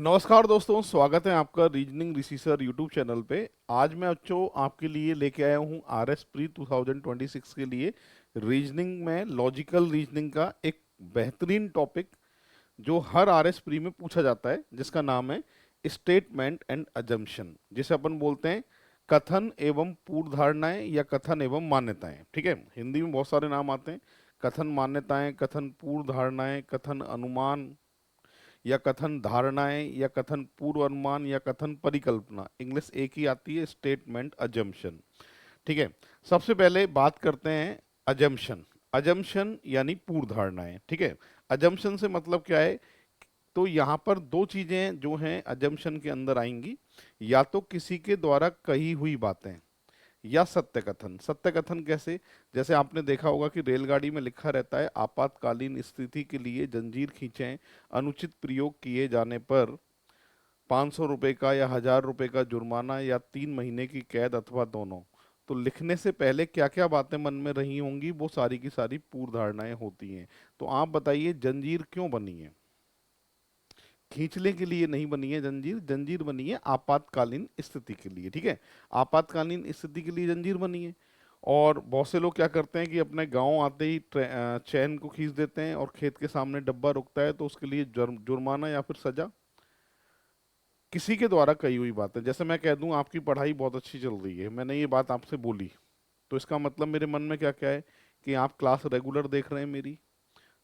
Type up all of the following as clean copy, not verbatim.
नमस्कार दोस्तों, स्वागत है आपका रीजनिंग रिसीसर यूट्यूब चैनल पे। आज मैं बच्चों आपके लिए लेके आया हूँ आर एस प्री 2026 के लिए रीजनिंग में लॉजिकल रीजनिंग का एक बेहतरीन टॉपिक जो हर आर एस प्री में पूछा जाता है, जिसका नाम है स्टेटमेंट एंड अजम्पशन, जिसे अपन बोलते हैं कथन एवं पूर्व धारणाएं या कथन एवं मान्यताएं। ठीक है, हिंदी में बहुत सारे नाम आते हैं, कथन मान्यताएं, कथन पूर्व धारणाएं, कथन अनुमान या कथन धारणाएं या कथन पूर्व अनुमान या कथन परिकल्पना। इंग्लिश एक ही आती है, स्टेटमेंट अजम्पशन। ठीक है, सबसे पहले बात करते हैं अजम्पशन। अजम्पशन यानी पूर्व धारणाएं। ठीक है, अजम्पशन से मतलब क्या है? तो यहाँ पर दो चीजें जो हैं अजम्पशन के अंदर आएंगी, या तो किसी के द्वारा कही हुई बातें या सत्य कथन। सत्य कथन कैसे? जैसे आपने देखा होगा कि रेलगाड़ी में लिखा रहता है आपातकालीन स्थिति के लिए जंजीर खींचें, अनुचित प्रयोग किए जाने पर 500 रुपए का या 1000 रुपए का जुर्माना या 3 महीने की कैद अथवा दोनों। तो लिखने से पहले क्या क्या बातें मन में रही होंगी, वो सारी की सारी पूर्व धारणाएं होती हैं। तो आप बताइए, जंजीर क्यों बनी है? खींचने के लिए नहीं बनी है जंजीर, जंजीर बनी है आपातकालीन स्थिति के लिए। ठीक है, आपातकालीन स्थिति के लिए जंजीर बनी है। और बहुत से लोग क्या करते हैं कि अपने गांव आते ही चैन को खींच देते हैं, और खेत के सामने डब्बा रुकता है तो उसके लिए जुर्माना या फिर सजा। किसी के द्वारा कही हुई बात है, जैसे मैं कह दूं आपकी पढ़ाई बहुत अच्छी चल रही है, मैंने ये बात आपसे बोली, तो इसका मतलब मेरे मन में क्या क्या है कि आप क्लास रेगुलर देख रहे हैं मेरी,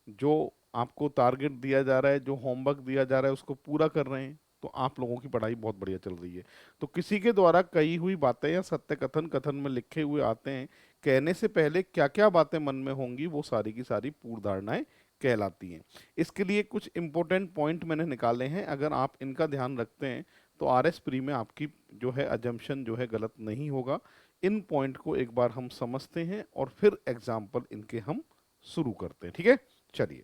जो आपको टारगेट दिया जा रहा है, जो होमवर्क दिया जा रहा है, उसको पूरा कर रहे हैं, तो आप लोगों की पढ़ाई बहुत बढ़िया चल रही है। तो किसी के द्वारा कही हुई बातें या सत्य कथन कथन में लिखे हुए आते हैं, कहने से पहले क्या क्या बातें मन में होंगी, वो सारी की सारी पूर्व धारणाएं कहलाती हैं। इसके लिए कुछ इंपॉर्टेंट पॉइंट मैंने निकाले हैं, अगर आप इनका ध्यान रखते हैं तो आर एस प्री में आपकी जो है अजम्पशन जो है गलत नहीं होगा। इन पॉइंट को एक बार हम समझते हैं और फिर एग्जाम्पल इनके हम शुरू करते हैं। ठीक है, चलिए।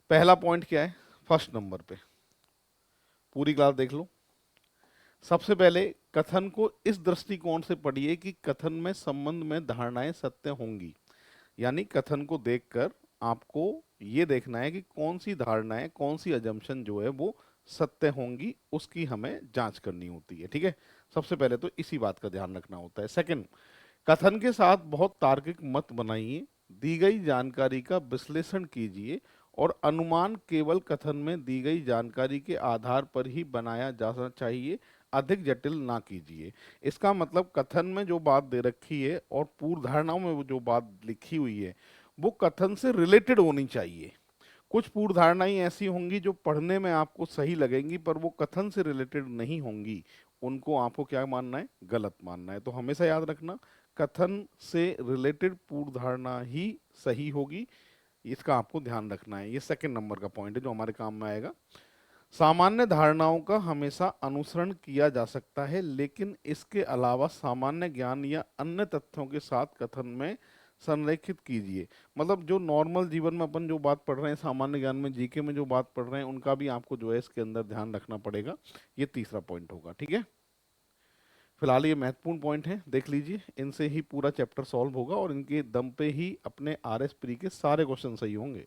पहला पॉइंट क्या है? फर्स्ट नंबर पे पूरी क्लास देख लो। सबसे पहले कथन को इस दृष्टिकोण से पढ़िए कि कथन में संबंध में धारणाएं सत्य होंगी। यानी कथन को देखकर आपको ये देखना है कि कौन सी धारणाएं, कौन सी अजम्पशन जो है वो सत्य होंगी, उसकी हमें जांच करनी होती है। ठीक है, सबसे पहले तो इसी बात का ध्यान रखना होता है। सेकंड, कथन के साथ बहुत तार्किक मत बनाइए, दी गई जानकारी का विश्लेषण कीजिए, और अनुमान केवल कथन में दी गई जानकारी के आधार पर ही बनाया जाना चाहिए, अधिक जटिल ना कीजिए। इसका मतलब कथन में जो बात दे रखी है और पूर्व धारणाओं में वो जो बात लिखी हुई है, वो कथन से रिलेटेड होनी चाहिए। कुछ पूर्व धारणाएं ऐसी होंगी जो पढ़ने में आपको सही लगेंगी, पर वो कथन से रिलेटेड नहीं होंगी, उनको आपको क्या मानना है? गलत मानना है। तो हमेशा याद रखना, कथन से रिलेटेड पूर्व धारणा ही सही होगी, इसका आपको ध्यान रखना है। ये सेकंड नंबर का पॉइंट है जो हमारे काम में आएगा। सामान्य धारणाओं का हमेशा अनुसरण किया जा सकता है, लेकिन इसके अलावा सामान्य ज्ञान या अन्य तथ्यों के साथ कथन में संरेखित कीजिए। मतलब जो नॉर्मल जीवन में अपन जो बात पढ़ रहे हैं, सामान्य ज्ञान में, जीके में जो बात पढ़ रहे हैं, उनका भी आपको जो है इसके अंदर ध्यान रखना पड़ेगा। ये तीसरा पॉइंट होगा। ठीक है, फिलहाल ये महत्वपूर्ण पॉइंट है, देख लीजिए, इनसे ही पूरा चैप्टर सॉल्व होगा और इनके दम पे ही अपने आर एस प्री के सारे क्वेश्चन सही होंगे।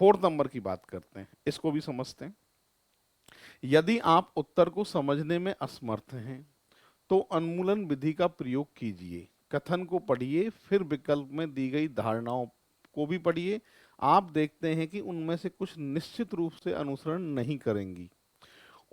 फोर्थ नंबर की बात करते हैं, इसको भी समझते हैं। यदि आप उत्तर को समझने में असमर्थ हैं तो उन्मूलन विधि का प्रयोग कीजिए। कथन को पढ़िए, फिर विकल्प में दी गई धारणाओं को भी पढ़िए। आप देखते हैं कि उनमें से कुछ निश्चित रूप से अनुसरण नहीं करेंगी,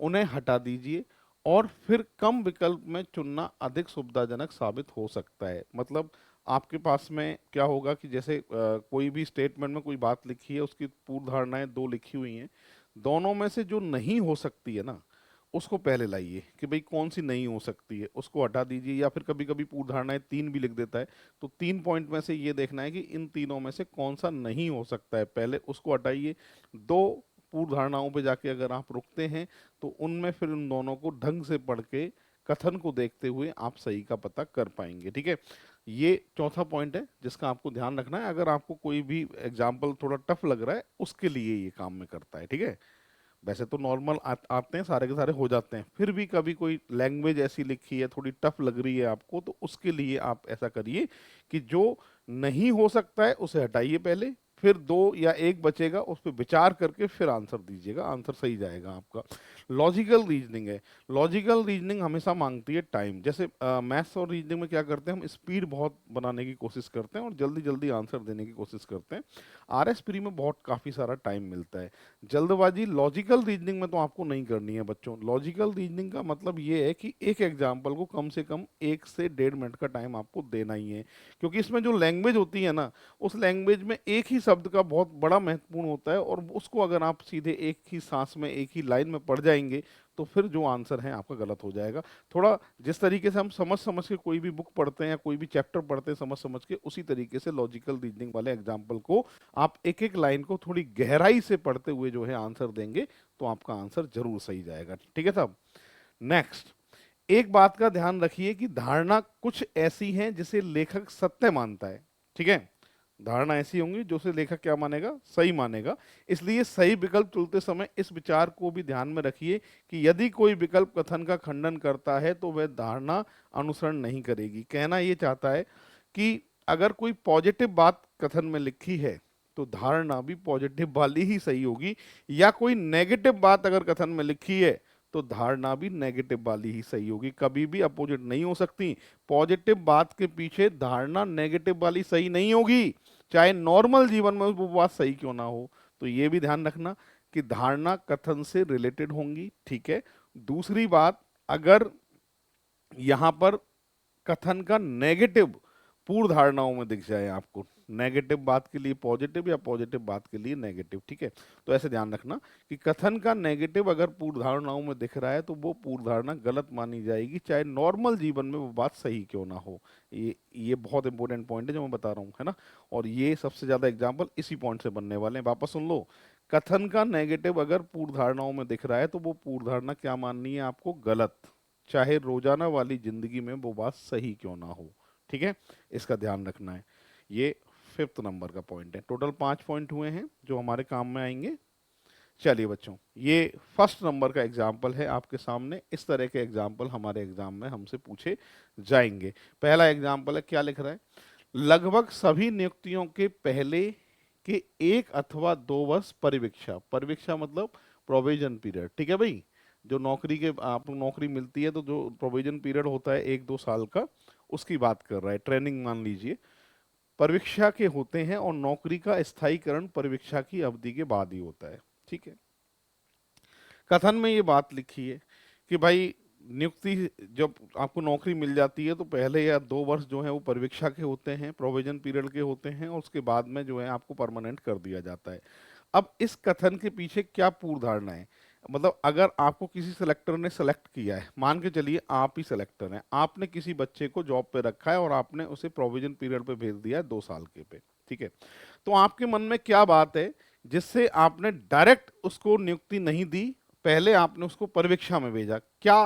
उन्हें हटा दीजिए, और फिर कम विकल्प में चुनना अधिक सुविधाजनक साबित हो सकता है। मतलब आपके पास में क्या होगा कि जैसे कोई भी स्टेटमेंट में कोई बात लिखी है, उसकी पूर्व धारणाएं दो लिखी हुई हैं, दोनों में से जो नहीं हो सकती है ना, उसको पहले लाइए कि भाई कौन सी नहीं हो सकती है, उसको हटा दीजिए। या फिर कभी कभी पूर्व धारणाएं तीन भी लिख देता है, तो 3 पॉइंट में से ये देखना है कि इन तीनों में से कौन सा नहीं हो सकता है, पहले उसको हटाइए। दो पूर्व धारणाओं पे जाके अगर आप रुकते हैं, तो उनमें फिर उन दोनों को ढंग से पढ़ के कथन को देखते हुए आप सही का पता कर पाएंगे। ठीक है, ये चौथा पॉइंट है जिसका आपको ध्यान रखना है। अगर आपको कोई भी एग्जाम्पल थोड़ा टफ लग रहा है, उसके लिए ये काम में करता है। ठीक है, वैसे तो नॉर्मल आते हैं, सारे के सारे हो जाते हैं, फिर भी कभी कोई लैंग्वेज ऐसी लिखी है, थोड़ी टफ लग रही है आपको, तो उसके लिए आप ऐसा करिए कि जो नहीं हो सकता है उसे हटाइए पहले, फिर 2 या 1 बचेगा, उस पर विचार करके फिर आंसर दीजिएगा, आंसर सही जाएगा आपका। लॉजिकल रीजनिंग है। लॉजिकल रीजनिंग हमेशा मांगती है टाइम। जैसे मैथ्स और रीजनिंग में क्या करते हैं, हम स्पीड बहुत बनाने की कोशिश करते हैं और जल्दी जल्दी आंसर देने की कोशिश करते हैं। आरएस प्री में बहुत काफ़ी सारा टाइम मिलता है। जल्दबाजी लॉजिकल रीजनिंग में तो आपको नहीं करनी है बच्चों। लॉजिकल रीजनिंग का मतलब ये है कि एक एग्जाम्पल को कम से कम 1 से 1.5 मिनट का टाइम आपको देना ही है, क्योंकि इसमें जो लैंग्वेज होती है ना, उस लैंग्वेज में एक ही शब्द का बहुत बड़ा महत्वपूर्ण होता है, और उसको अगर आप सीधे एक ही सांस में एक ही लाइन में पढ़ जाएंगे तो फिर जो आंसर है आपका गलत हो जाएगा। थोड़ा जिस तरीके से हम समझ समझ के कोई भी बुक पढ़ते हैं या कोई भी चैप्टर पढ़ते हैं समझ समझ के, उसी तरीके से लॉजिकल रीजनिंग वाले एग्जाम्पल को आप एक एक लाइन को थोड़ी गहराई से पढ़ते हुए जो है आंसर देंगे तो आपका आंसर जरूर सही जाएगा। ठीक है साहब। नेक्स्ट, एक बात का ध्यान रखिए कि धारणा कुछ ऐसी है जिसे लेखक सत्य मानता है। ठीक है, धारणा ऐसी होंगी जो से लेखक क्या मानेगा, सही मानेगा। इसलिए सही विकल्प चुनते समय इस विचार को भी ध्यान में रखिए कि यदि कोई विकल्प कथन का खंडन करता है तो वह धारणा अनुसरण नहीं करेगी। कहना यह चाहता है कि अगर कोई पॉजिटिव बात कथन में लिखी है तो धारणा भी पॉजिटिव वाली ही सही होगी, या कोई नेगेटिव बात अगर कथन में लिखी है तो धारणा भी नेगेटिव वाली ही सही होगी, कभी भी अपोजिट नहीं हो सकती। पॉजिटिव बात के पीछे धारणा नेगेटिव वाली सही नहीं होगी, चाहे नॉर्मल जीवन में वो बात सही क्यों ना हो। तो ये भी ध्यान रखना कि धारणा कथन से रिलेटेड होंगी। ठीक है, दूसरी बात, अगर यहां पर कथन का नेगेटिव पूर्व धारणाओं में दिख जाए आपको, नेगेटिव बात के लिए पॉजिटिव या पॉजिटिव बात के लिए नेगेटिव, ठीक है, तो ऐसे ध्यान रखना कि कथन का नेगेटिव अगर पूर्व धारणाओं में दिख रहा है तो वो पूर्व धारणा गलत मानी जाएगी, चाहे नॉर्मल जीवन में वो बात सही क्यों ना हो। ये बहुत इंपॉर्टेंट पॉइंट है जो मैं बता रहा हूँ, है ना। और ये सबसे ज्यादा एग्जाम्पल इसी पॉइंट से बनने वाले हैं, वापस सुन लो। कथन का नेगेटिव अगर पूर्व धारणाओं में दिख रहा है तो वो पूर्व धारणा क्या माननी है आपको, गलत, चाहे रोजाना वाली जिंदगी में वो बात सही क्यों ना हो। ठीक है, इसका ध्यान रखना है। ये 5th नंबर का पॉइंट है। टोटल 5 पॉइंट हुए हैं जो हमारे काम में आएंगे। चलिए बच्चों, ये 1st नंबर का एग्जाम्पल है आपके सामने। इस तरह के एग्जाम्पल हमारे एग्जाम में हमसे पूछे जाएंगे। पहला एग्जाम्पल है, क्या लिख रहा है, लगभग सभी नियुक्तियों के पहले के 1 अथवा 2 वर्ष परिवीक्षा, परिवीक्षा मतलब प्रोविजन पीरियड। ठीक है भाई, जो नौकरी के आपको नौकरी मिलती है तो जो प्रोविजन पीरियड होता है 1-2 साल का, उसकी बात कर रहा है, ट्रेनिंग मान लीजिए, परिवीक्षा के होते हैं, और नौकरी का स्थायीकरण परिवीक्षा की अवधि के बाद ही होता है। ठीक है, कथन में ये बात लिखी है कि भाई नियुक्ति जब आपको नौकरी मिल जाती है तो पहले या 2 वर्ष जो है वो परिवीक्षा के होते हैं, प्रोविजन पीरियड के होते हैं, और उसके बाद में जो है आपको परमानेंट कर दिया जाता है। अब इस कथन के पीछे क्या पूर्व धारणा है, मतलब अगर आपको किसी सिलेक्टर ने सेलेक्ट किया है, मान के चलिए आप ही सिलेक्टर हैं, आपने किसी बच्चे को जॉब पे रखा है और आपने उसे प्रोविजन पीरियड पे भेज दिया है 2 साल के पे। ठीक है, तो आपके मन में क्या बात है जिससे आपने डायरेक्ट उसको नियुक्ति नहीं दी, पहले आपने उसको परिवीक्षा में भेजा, क्या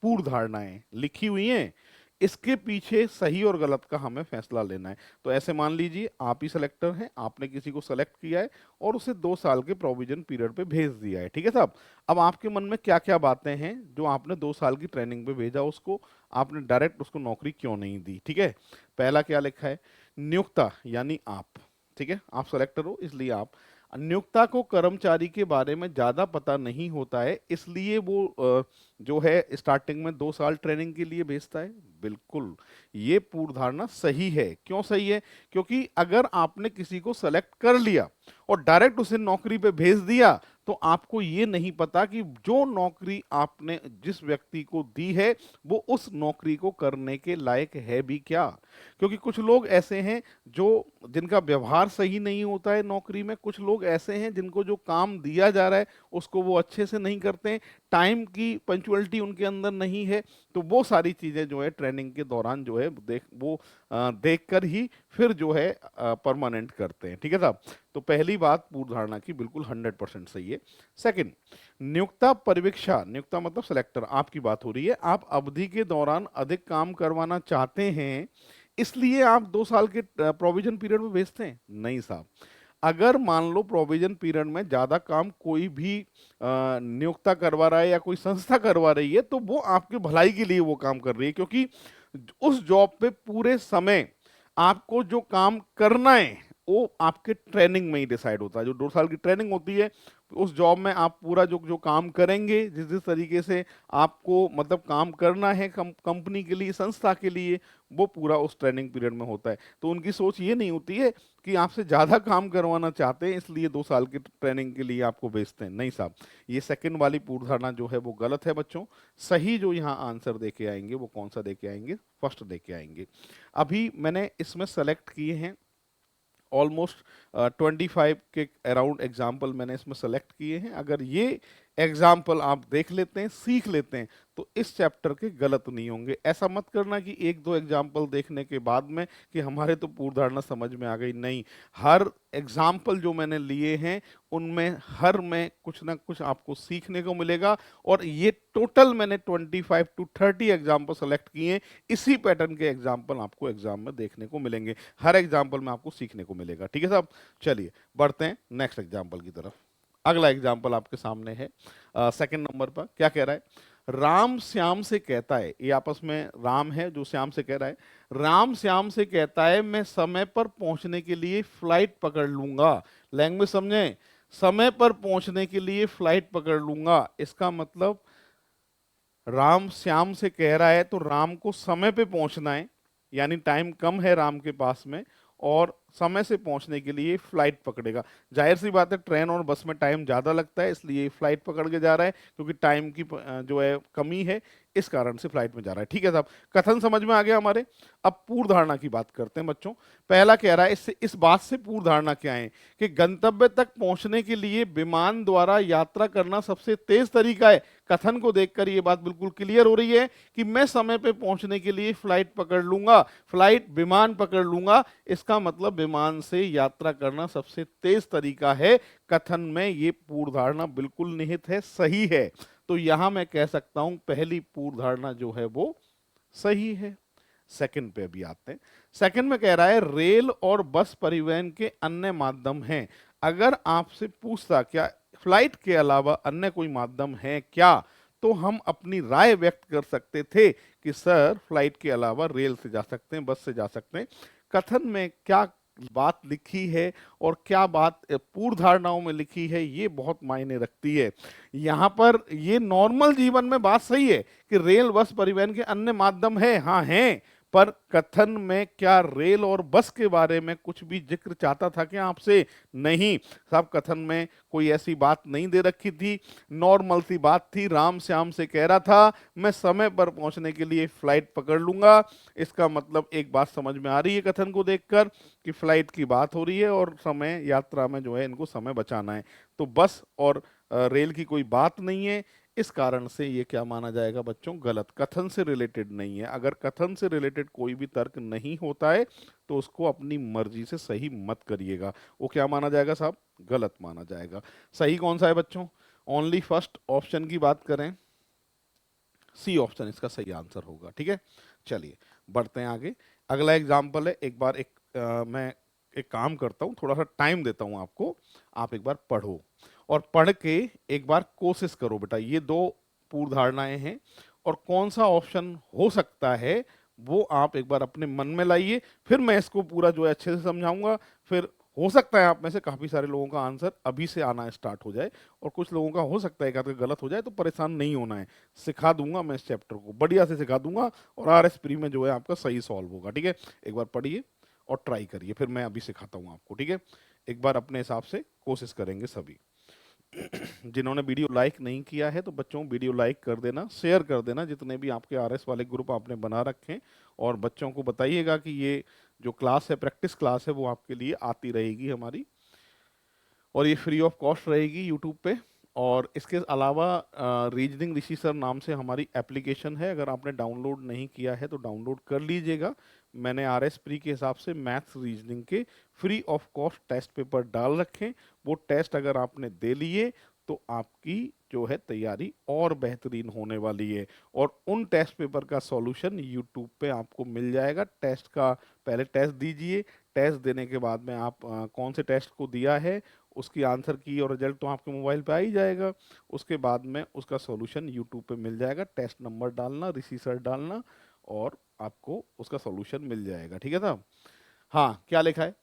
पूर्व धारणाएं लिखी हुई हैं, इसके पीछे सही और गलत का हमें फैसला लेना है। तो ऐसे मान लीजिए आप ही सिलेक्टर हैं, आपने किसी को सेलेक्ट किया है और उसे 2 साल के प्रोविजन पीरियड पे भेज दिया है। ठीक है साहब, अब आपके मन में क्या क्या बातें हैं जो आपने 2 साल की ट्रेनिंग पे भेजा उसको, आपने डायरेक्ट उसको नौकरी क्यों नहीं दी। ठीक है, पहला क्या लिखा है, नियुक्ता यानी आप, ठीक है, आप सेलेक्टर हो इसलिए आप, नियोक्ता को कर्मचारी के बारे में ज्यादा पता नहीं होता है इसलिए वो जो है स्टार्टिंग में 2 साल ट्रेनिंग के लिए भेजता है। बिल्कुल, ये पूर्व धारणा सही है। क्यों सही है, क्योंकि अगर आपने किसी को सेलेक्ट कर लिया और डायरेक्ट उसे नौकरी पे भेज दिया तो आपको ये नहीं पता कि जो नौकरी आपने जिस व्यक्ति को दी है वो उस नौकरी को करने के लायक है भी क्या। क्योंकि कुछ लोग ऐसे हैं जो जिनका व्यवहार सही नहीं होता है नौकरी में, कुछ लोग ऐसे हैं जिनको जो काम दिया जा रहा है उसको वो अच्छे से नहीं करते हैं, टाइम की पंक्चुअलिटी उनके अंदर नहीं है। तो वो सारी चीजें जो है ट्रेनिंग के दौरान जो है देख कर ही फिर जो है परमानेंट करते हैं। ठीक है साहब, तो पहली बात पूर्व धारणा की बिल्कुल 100% सही है। सेकंड, नियोक्ता परिवीक्षा, नियोक्ता मतलब सिलेक्टर, आपकी बात हो रही है, आप अवधि के दौरान अधिक काम करवाना चाहते हैं इसलिए आप 2 साल के प्रोविजन पीरियड में भेजते हैं। नहीं साहब, अगर मान लो प्रोविजन पीरियड में ज्यादा काम कोई भी नियोक्ता करवा रहा है या कोई संस्था करवा रही है तो वो आपके भलाई के लिए वो काम कर रही है, क्योंकि उस जॉब पे पूरे समय आपको जो काम करना है वो आपके ट्रेनिंग में ही डिसाइड होता है। जो 2 साल की ट्रेनिंग होती है, उस जॉब में आप पूरा जो जो काम करेंगे, जिस जिस तरीके से आपको मतलब काम करना है कंपनी के लिए, संस्था के लिए, वो पूरा उस ट्रेनिंग पीरियड में होता है। तो उनकी सोच ये नहीं होती है कि आपसे ज़्यादा काम करवाना चाहते हैं इसलिए 2 साल की ट्रेनिंग के लिए आपको भेजते हैं। नहीं साहब, ये सेकंड वाली पूर्व धारणा जो है वो गलत है बच्चों। सही जो यहाँ आंसर दे के आएंगे वो कौन सा दे के आएंगे? फर्स्ट दे के आएंगे। अभी मैंने इसमें सेलेक्ट किए हैं ऑलमोस्ट 25 के अराउंड एग्जाम्पल मैंने इसमें सेलेक्ट किए हैं। अगर ये एग्जाम्पल आप देख लेते हैं, सीख लेते हैं, तो इस चैप्टर के गलत नहीं होंगे। ऐसा मत करना कि 1-2 एग्जाम्पल देखने के बाद में कि हमारे तो पूर्ण धारणा समझ में आ गई। नहीं, हर एग्जाम्पल जो मैंने लिए हैं उनमें हर में कुछ ना कुछ आपको सीखने को मिलेगा। और ये टोटल मैंने 25 टू 30 एग्जाम्पल सेलेक्ट किए हैं। इसी पैटर्न के एग्जाम्पल आपको एग्जाम में देखने को मिलेंगे। हर एग्जाम्पल में आपको सीखने को मिलेगा। ठीक है साहब, चलिए बढ़ते हैं नेक्स्ट एग्जाम्पल की तरफ। अगला एग्जाम्पल आपके सामने है सेकंड नंबर पर। क्या कह रहा है? राम श्याम से कहता है, ये आपस में राम है जो श्याम से कह रहा है, राम श्याम से कहता है मैं समय पर पहुंचने के लिए फ्लाइट पकड़ लूंगा। लैंग्वेज समझें, समय पर पहुंचने के लिए फ्लाइट पकड़ लूंगा, इसका मतलब राम श्याम से कह रहा है तो राम को समय पे पहुंचना है, यानी टाइम कम है राम के पास में, और समय से पहुंचने के लिए फ्लाइट पकड़ेगा। जाहिर सी बात है, ट्रेन और बस में टाइम ज्यादा लगता है, इसलिए फ्लाइट पकड़ के जा रहा है, क्योंकि टाइम की जो है कमी है, इस कारण से फ्लाइट में जा रहा है। ठीक है साहब, कथन समझ में आ गया हमारे। अब पूर्व धारणा की बात करते हैं बच्चों। पहला कह रहा है, इससे इस बात से पूर्व धारणा क्या है कि गंतव्य तक पहुंचने के लिए विमान द्वारा यात्रा करना सबसे तेज तरीका है। कथन को देखकर ये बात बिल्कुल क्लियर हो रही है कि मैं समय पे पहुंचने के लिए फ्लाइट पकड़ लूंगा, फ्लाइट विमान पकड़ लूंगा, इसका मतलब विमान से यात्रा करना सबसे तेज तरीका है। कथन में ये पूर्व धारणा बिल्कुल निहित है, सही है। तो यहां मैं कह सकता हूं पहली पूर्व धारणा जो है वो सही है। सेकंड पे अभी आते हैं। सेकंड में कह रहा है रेल और बस परिवहन के अन्य माध्यम हैं। अगर आपसे पूछता क्या फ्लाइट के अलावा अन्य कोई माध्यम है क्या, तो हम अपनी राय व्यक्त कर सकते थे कि सर फ्लाइट के अलावा रेल से जा सकते हैं, बस से जा सकते हैं। कथन में क्या बात लिखी है और क्या बात पूर्व धारणाओं में लिखी है, ये बहुत मायने रखती है। यहाँ पर ये नॉर्मल जीवन में बात सही है कि रेल बस परिवहन के अन्य माध्यम है, हाँ हैं, पर कथन में क्या रेल और बस के बारे में कुछ भी जिक्र चाहता था क्या आपसे? नहीं साहब, कथन में कोई ऐसी बात नहीं दे रखी थी, नॉर्मल सी बात थी। राम श्याम से कह रहा था मैं समय पर पहुंचने के लिए फ्लाइट पकड़ लूंगा। इसका मतलब एक बात समझ में आ रही है कथन को देखकर कि फ्लाइट की बात हो रही है और समय यात्रा में जो है इनको समय बचाना है। तो बस और रेल की कोई बात नहीं है। इस कारण से ये क्या माना जाएगा बच्चों? गलत, कथन से रिलेटेड नहीं है। अगर कथन से रिलेटेड कोई भी तर्क नहीं होता है तो उसको अपनी मर्जी से सही मत करिएगा, वो क्या माना जाएगा साहब? गलत माना जाएगा। सही कौन सा है बच्चों? ओनली फर्स्ट ऑप्शन की बात करें, सी ऑप्शन इसका सही आंसर होगा। ठीक है, चलिए बढ़ते हैं आगे। अगला एग्जाम्पल है, एक बार मैं एक काम करता हूँ, थोड़ा सा टाइम देता हूँ आपको, आप एक बार पढ़ो और पढ़ के एक बार कोशिश करो बेटा। ये दो पूर्व धारणाएं हैं और कौन सा ऑप्शन हो सकता है वो आप एक बार अपने मन में लाइए, फिर मैं इसको पूरा जो है अच्छे से समझाऊंगा। फिर हो सकता है आप में से काफी सारे लोगों का आंसर अभी से आना स्टार्ट हो जाए और कुछ लोगों का हो सकता है कि गलत हो जाए, तो परेशान नहीं होना है। सिखा दूंगा मैं इस चैप्टर को, बढ़िया से सिखा दूंगा और आरएस प्री में जो है आपका सही सॉल्व होगा। ठीक है, एक बार पढ़िए और ट्राई करिए, फिर मैं अभी सिखाता हूँ आपको। ठीक है, एक बार अपने हिसाब से कोशिश करेंगे सभी। जिन्होंने वीडियो लाइक नहीं किया है तो बच्चों वीडियो लाइक कर देना, शेयर कर देना, जितने भी आपके आरएस वाले ग्रुप आपने बना रखे हैं, और बच्चों को बताइएगा कि ये जो क्लास है, प्रैक्टिस क्लास है, वो आपके लिए आती रहेगी हमारी, और ये फ्री ऑफ कॉस्ट रहेगी यूट्यूब पे। और इसके अलावा रीजनिंग ऋषि सर नाम से हमारी एप्लीकेशन है, अगर आपने डाउनलोड नहीं किया है तो डाउनलोड कर लीजिएगा। मैंने आरएस प्री के हिसाब से मैथ्स रीजनिंग के free of cost test paper डाल रखे। वो टेस्ट अगर आपने दे लिए तो आपकी जो है तैयारी और बेहतरीन होने वाली है। और उन टेस्ट पेपर का सॉल्यूशन यूट्यूब पे आपको मिल जाएगा। टेस्ट का पहले टेस्ट दीजिए, टेस्ट देने के बाद में आप कौन से टेस्ट को दिया है उसकी आंसर की और रिजल्ट तो आपके मोबाइल पे आ ही जाएगा। उसके बाद में उसका सॉल्यूशन यूट्यूब पे मिल जाएगा, टेस्ट नंबर डालना, ऋषि सर डालना, और आपको उसका सॉल्यूशन मिल जाएगा। ठीक है साहब? हाँ, क्या लिखा है?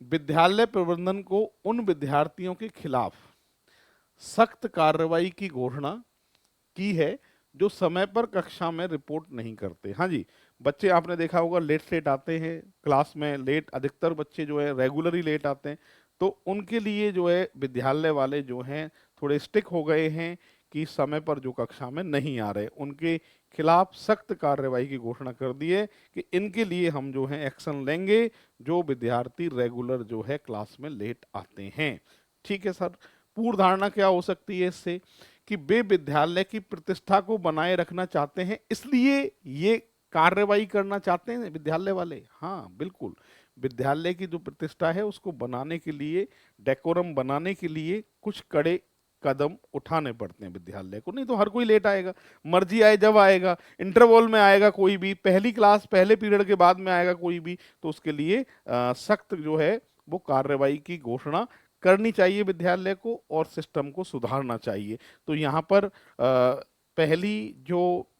विद्यालय प्रबंधन को उन विद्यार्थियों के खिलाफ सख्त कार्रवाई की घोषणा की है जो समय पर कक्षा में रिपोर्ट नहीं करते। हाँ जी, बच्चे आपने देखा होगा लेट सेट आते हैं क्लास में, लेट अधिकतर बच्चे जो है रेगुलर ही लेट आते हैं, तो उनके लिए जो है विद्यालय वाले जो हैं थोड़े स्टिक हो गए हैं कि समय पर जो कक्षा में नहीं आ रहे, उनके खिलाफ सख्त कार्रवाई की घोषणा कर दी है कि इनके लिए हम जो है एक्शन लेंगे जो विद्यार्थी रेगुलर जो है क्लास में लेट आते हैं। ठीक है सर, पूर्व धारणा क्या हो सकती है इससे कि वे विद्यालय की प्रतिष्ठा को बनाए रखना चाहते हैं, इसलिए ये कार्रवाई करना चाहते हैं विद्यालय वाले। हाँ बिल्कुल, विद्यालय की जो प्रतिष्ठा है उसको बनाने के लिए, डेकोरम बनाने के लिए कुछ कड़े कदम उठाने पड़ते हैं विद्यालय को, नहीं तो हर कोई लेट आएगा, मर्जी आए जब आएगा, इंटरवल में आएगा कोई भी, पहली क्लास पहले पीरियड के बाद में आएगा कोई भी, तो उसके लिए सख्त जो है वो कार्रवाई की घोषणा करनी चाहिए विद्यालय को और सिस्टम को सुधारना चाहिए। तो यहाँ पर पहली जो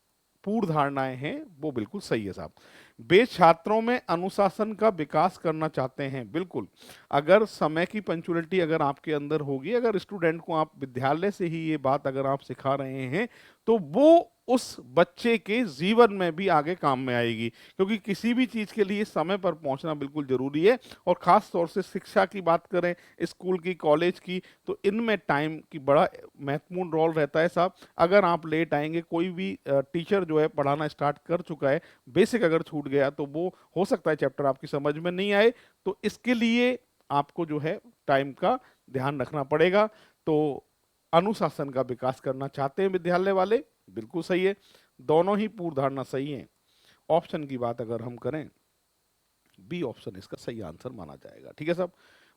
पूर्व धारणाएं हैं वो बिल्कुल सही है साहब। वे छात्रों में अनुशासन का विकास करना चाहते हैं, बिल्कुल। अगर समय की पंक्चुअलिटी अगर आपके अंदर होगी, अगर स्टूडेंट को आप विद्यालय से ही ये बात अगर आप सिखा रहे हैं तो वो उस बच्चे के जीवन में भी आगे काम में आएगी, क्योंकि किसी भी चीज के लिए समय पर पहुंचना बिल्कुल जरूरी है। और खास तौर से शिक्षा की बात करें, स्कूल की, कॉलेज की, तो इनमें टाइम की बड़ा महत्वपूर्ण रोल रहता है साहब। अगर आप लेट आएंगे, कोई भी टीचर जो है पढ़ाना स्टार्ट कर चुका है, बेसिक अगर छूट गया तो वो हो सकता है चैप्टर आपकी समझ में नहीं आए, तो इसके लिए आपको जो है टाइम का ध्यान रखना पड़ेगा। तो अनुशासन का विकास करना चाहते हैं विद्यालय वाले, बिल्कुल सही है, दोनों ही पूर्व धारणा सही है। ऑप्शन की बात अगर हम करें, बी ऑप्शन इसका सही आंसर माना जाएगा। ठीक है साहब,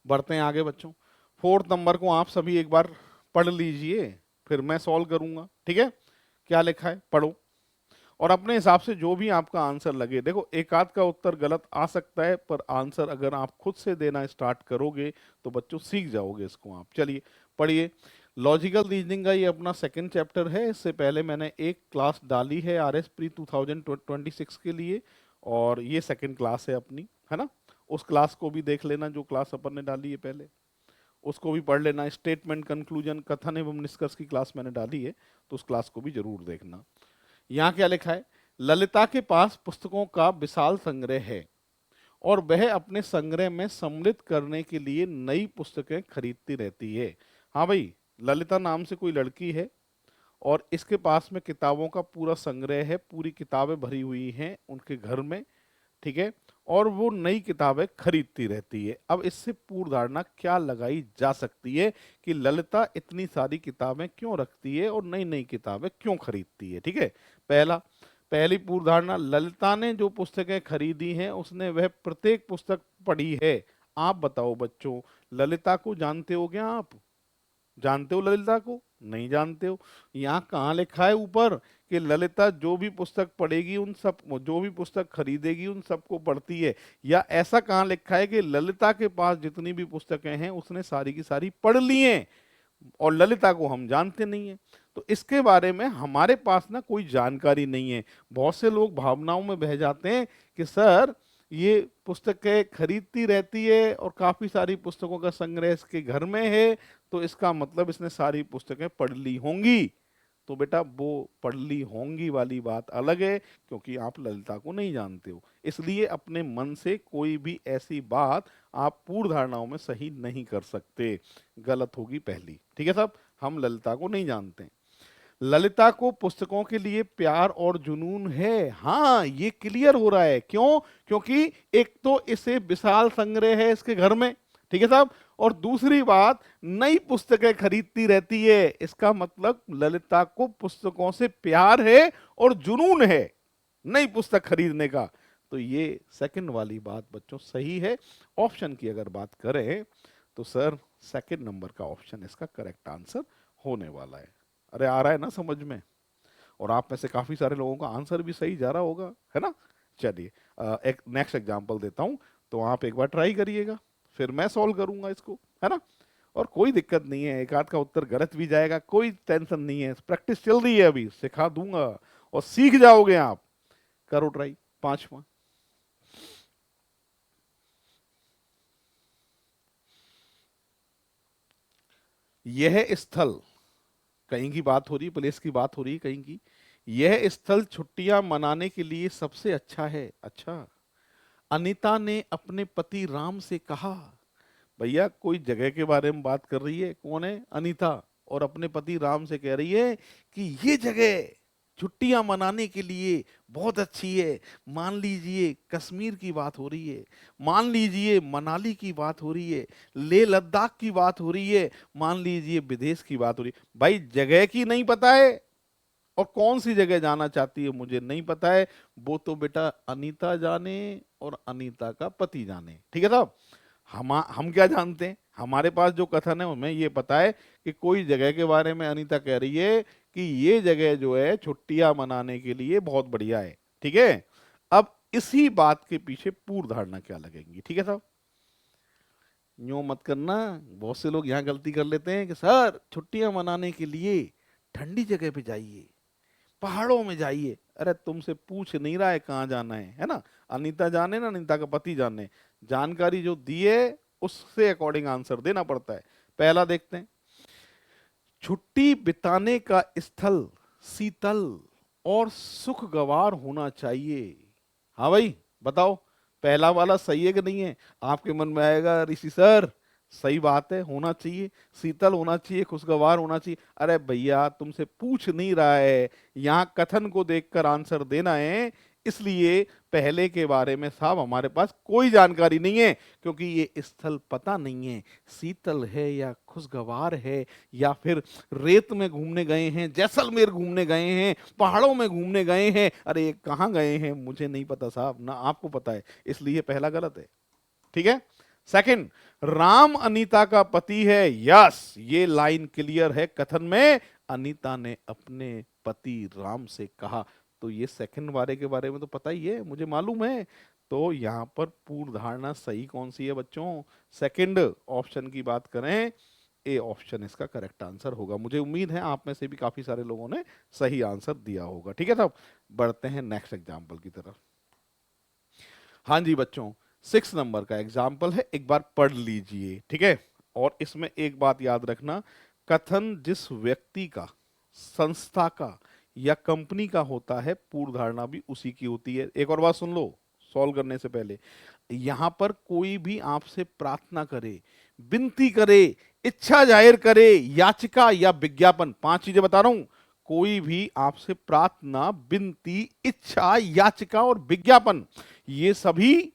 बढ़ते हैं आगे बच्चों। फोर्थ नंबर को आप सभी एक बार पढ़ लीजिए, फिर मैं सॉल्व करूंगा। ठीक है, क्या लिखा है पढ़ो, और अपने हिसाब से जो भी आपका आंसर लगे, देखो एक आध का उत्तर गलत आ सकता है, पर आंसर अगर आप खुद से देना स्टार्ट करोगे तो बच्चों सीख जाओगे इसको आप। चलिए पढ़िए। लॉजिकल रीजनिंग का ये अपना सेकंड चैप्टर है। इससे पहले मैंने एक क्लास डाली है आर एस प्री 2026 के लिए, और ये सेकंड क्लास है अपनी, है ना। उस क्लास को भी देख लेना जो क्लास अपन ने डाली है पहले, उसको भी पढ़ लेना। स्टेटमेंट, कंक्लूजन, कथन एवं निष्कर्ष की क्लास मैंने डाली है, तो उस क्लास को भी जरूर देखना। यहाँ क्या लिखा है, ललिता के पास पुस्तकों का विशाल संग्रह है और वह अपने संग्रह में सम्मिलित करने के लिए नई पुस्तकें खरीदती रहती है। हाँ भाई, ललिता नाम से कोई लड़की है और इसके पास में किताबों का पूरा संग्रह है, पूरी किताबें भरी हुई हैं उनके घर में, ठीक है, और वो नई किताबें खरीदती रहती है। अब इससे पूर्व धारणा क्या लगाई जा सकती है कि ललिता इतनी सारी किताबें क्यों रखती है और नई नई किताबें क्यों खरीदती है। ठीक है, पहली पूर्व धारणा, ललिता ने जो पुस्तकें खरीदी हैं उसने वह प्रत्येक पुस्तक पढ़ी है। आप बताओ बच्चों, ललिता को जानते हो क्या आप? जानते हो ललिता को? नहीं जानते हो। यहाँ कहाँ लिखा है ऊपर कि ललिता जो भी पुस्तक पढ़ेगी उन सब, जो भी पुस्तक खरीदेगी उन सबको पढ़ती है? या ऐसा कहाँ लिखा है कि ललिता के पास जितनी भी पुस्तकें हैं उसने सारी की सारी पढ़ ली हैं और ललिता को हम जानते नहीं है? तो इसके बारे में हमारे पास ना कोई जानकारी नहीं है। बहुत से लोग भावनाओं में बह जाते हैं कि सर ये पुस्तकें खरीदती रहती है और काफी सारी पुस्तकों का संग्रह इसके घर में है, तो इसका मतलब इसने सारी पुस्तकें पढ़ ली होंगी। तो बेटा वो पढ़ ली होंगी वाली बात अलग है, क्योंकि आप ललिता को नहीं जानते हो। इसलिए अपने मन से कोई भी ऐसी बात आप पूर्व धारणाओं में सही नहीं कर सकते, गलत होगी पहली। ठीक है साहब, हम ललिता को नहीं जानते। ललिता को पुस्तकों के लिए प्यार और जुनून है, हाँ ये क्लियर हो रहा है। क्यों? क्योंकि एक तो इसे विशाल संग्रह है इसके घर में, ठीक है साहब, और दूसरी बात नई पुस्तकें खरीदती रहती है, इसका मतलब ललिता को पुस्तकों से प्यार है और जुनून है नई पुस्तक खरीदने का। तो ये सेकंड वाली बात बच्चों सही है। ऑप्शन की अगर बात करें तो सर सेकंड नंबर का ऑप्शन इसका करेक्ट आंसर होने वाला है। अरे आ रहा है ना समझ में? और आप में से काफी सारे लोगों का आंसर भी सही जा रहा होगा, है ना। चलिए एक नेक्स्ट एग्जांपल देता हूं, तो आप एक बार ट्राई करिएगा, फिर मैं सॉल्व करूंगा इसको, है ना। और कोई दिक्कत नहीं है, एक आध का उत्तर गलत भी जाएगा, कोई टेंशन नहीं है, प्रैक्टिस चल रही है, अभी सिखा दूंगा और सीख जाओगे आप। करो ट्राई। पांचवा, यह स्थल, कहीं की बात हो रही, प्लेस की बात हो रही कहीं की, यह स्थल छुट्टियां मनाने के लिए सबसे अच्छा है। अच्छा, अनीता ने अपने पति राम से कहा। भैया कोई जगह के बारे में बात कर रही है, कौन है? अनीता, और अपने पति राम से कह रही है कि ये जगह छुट्टियां मनाने के लिए बहुत अच्छी है। मान लीजिए कश्मीर की बात हो रही है, मान लीजिए मनाली की बात हो रही है, लेह लद्दाख की बात हो रही है, मान लीजिए विदेश की बात हो रही है। भाई जगह की नहीं पता है और कौन सी जगह जाना चाहती है मुझे नहीं पता है, वो तो बेटा अनीता जाने और अनीता का पति जाने। ठीक है साहब, हम क्या जानते हैं? हमारे पास जो कथन है उसमें ये पता है कि कोई जगह के बारे में अनीता कह रही है कि ये जगह जो है छुट्टियां मनाने के लिए बहुत बढ़िया है। ठीक है, अब इसी बात के पीछे पूर्व धारणा क्या लगेंगी? ठीक है साहब, यूं मत करना। बहुत से लोग यहाँ गलती कर लेते हैं कि सर छुट्टियां मनाने के लिए ठंडी जगह पे जाइए, पहाड़ों में जाइए। अरे तुमसे पूछ नहीं रहा है कहाँ जाना है ना? अनीता जाने ना अनीता का पति जाने, जानकारी जो दी है उससे अकॉर्डिंग आंसर देना पड़ता है। पहला देखते हैं, छुट्टी बिताने का स्थल शीतल और सुखगवार होना चाहिए। हाँ भाई बताओ, पहला वाला सही है कि नहीं है? आपके मन में आएगा ऋषि सर सही बात है, होना चाहिए, शीतल होना चाहिए, खुशगवार होना चाहिए। अरे भैया तुमसे पूछ नहीं रहा है, यहाँ कथन को देखकर आंसर देना है, इसलिए पहले के बारे में साहब हमारे पास कोई जानकारी नहीं है, क्योंकि ये स्थल पता नहीं है शीतल है या खुशगवार है, या फिर रेत में घूमने गए हैं, जैसलमेर घूमने गए हैं, पहाड़ों में घूमने गए हैं। अरे ये कहाँ गए हैं मुझे नहीं पता साहब, ना आपको पता है, इसलिए पहला गलत है। ठीक है, सेकंड, राम अनीता का पति है। यस, ये लाइन क्लियर है कथन में, अनीता ने अपने पति राम से कहा। तो ये सेकंड वाले के बारे में तो पता ही है, मुझे मालूम है। तो यहां पर पूर्व धारणा सही कौन सी है बच्चों? सेकंड ऑप्शन की बात करें, ए ऑप्शन इसका करेक्ट आंसर होगा। मुझे उम्मीद है आप में से भी काफी सारे लोगों ने सही आंसर दिया होगा। ठीक है साहब, बढ़ते हैं नेक्स्ट एग्जाम्पल की तरफ। हाँ जी बच्चों, 6 नंबर का एग्जाम्पल है, एक बार पढ़ लीजिए। ठीक है, और इसमें एक बात याद रखना, कथन जिस व्यक्ति का, संस्था का या कंपनी का होता है, पूर्व धारणा भी उसी की होती है। एक और बात सुन लो सॉल्व करने से पहले, यहां पर कोई भी आपसे प्रार्थना करे, विनती करे, इच्छा जाहिर करे, याचिका या विज्ञापन, 5 चीजें बता रहा हूं, कोई भी आपसे प्रार्थना, विनती, इच्छा, याचिका और विज्ञापन, ये सभी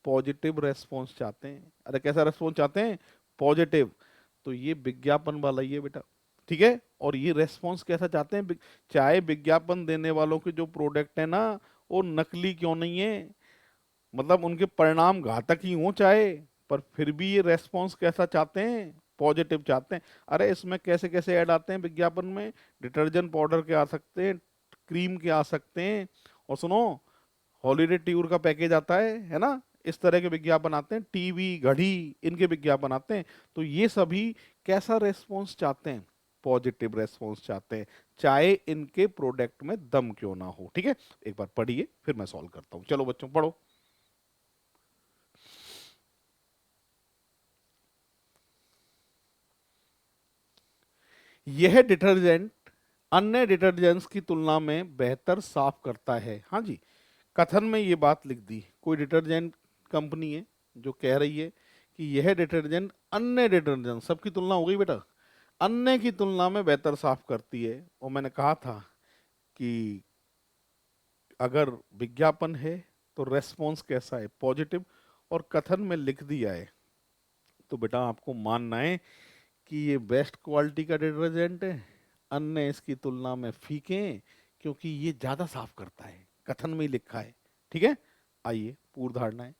पॉजिटिव रेस्पॉन्स चाहते हैं। अरे कैसा रेस्पॉन्स चाहते हैं? पॉजिटिव। तो ये विज्ञापन वाला ही है बेटा। ठीक है, और ये रेस्पॉन्स कैसा चाहते हैं? चाहे विज्ञापन देने वालों के जो प्रोडक्ट है ना, वो नकली क्यों नहीं है, मतलब उनके परिणाम घातक ही हो चाहे, पर फिर भी ये रेस्पॉन्स कैसा चाहते हैं? पॉजिटिव चाहते हैं। अरे इसमें कैसे कैसे ऐड आते हैं विज्ञापन में, डिटर्जेंट पाउडर के आ सकते हैं, क्रीम के आ सकते हैं, और सुनो हॉलीडे टूर का पैकेज आता है ना, इस तरह के विज्ञापन आते हैं, टीवी, घड़ी, इनके विज्ञापन आते हैं। तो ये सभी कैसा रेस्पॉन्स चाहते हैं? पॉजिटिव रेस्पॉन्स चाहते हैं, चाहे इनके प्रोडक्ट में दम क्यों ना हो। ठीक है, एक बार पढ़िए फिर मैं सॉल्व करता हूं। चलो बच्चों पढ़ो। यह डिटर्जेंट अन्य डिटर्जेंट्स की तुलना में बेहतर साफ करता है। हाँ जी, कथन में ये बात लिख दी, कोई डिटर्जेंट कंपनी है जो कह रही है कि यह डिटर्जेंट अन्य डिटर्जेंट, सबकी तुलना हो गई बेटा, अन्य की तुलना में बेहतर साफ करती है। और मैंने कहा था कि अगर विज्ञापन है तो रेस्पॉन्स कैसा है? पॉजिटिव। और कथन में लिख दिया है तो बेटा आपको मानना है कि ये बेस्ट क्वालिटी का डिटर्जेंट है, अन्य इसकी तुलना में फीके हैं, क्योंकि ये ज्यादा साफ करता है, कथन में ही लिखा है। ठीक है, आइए पूर्व धारणा है,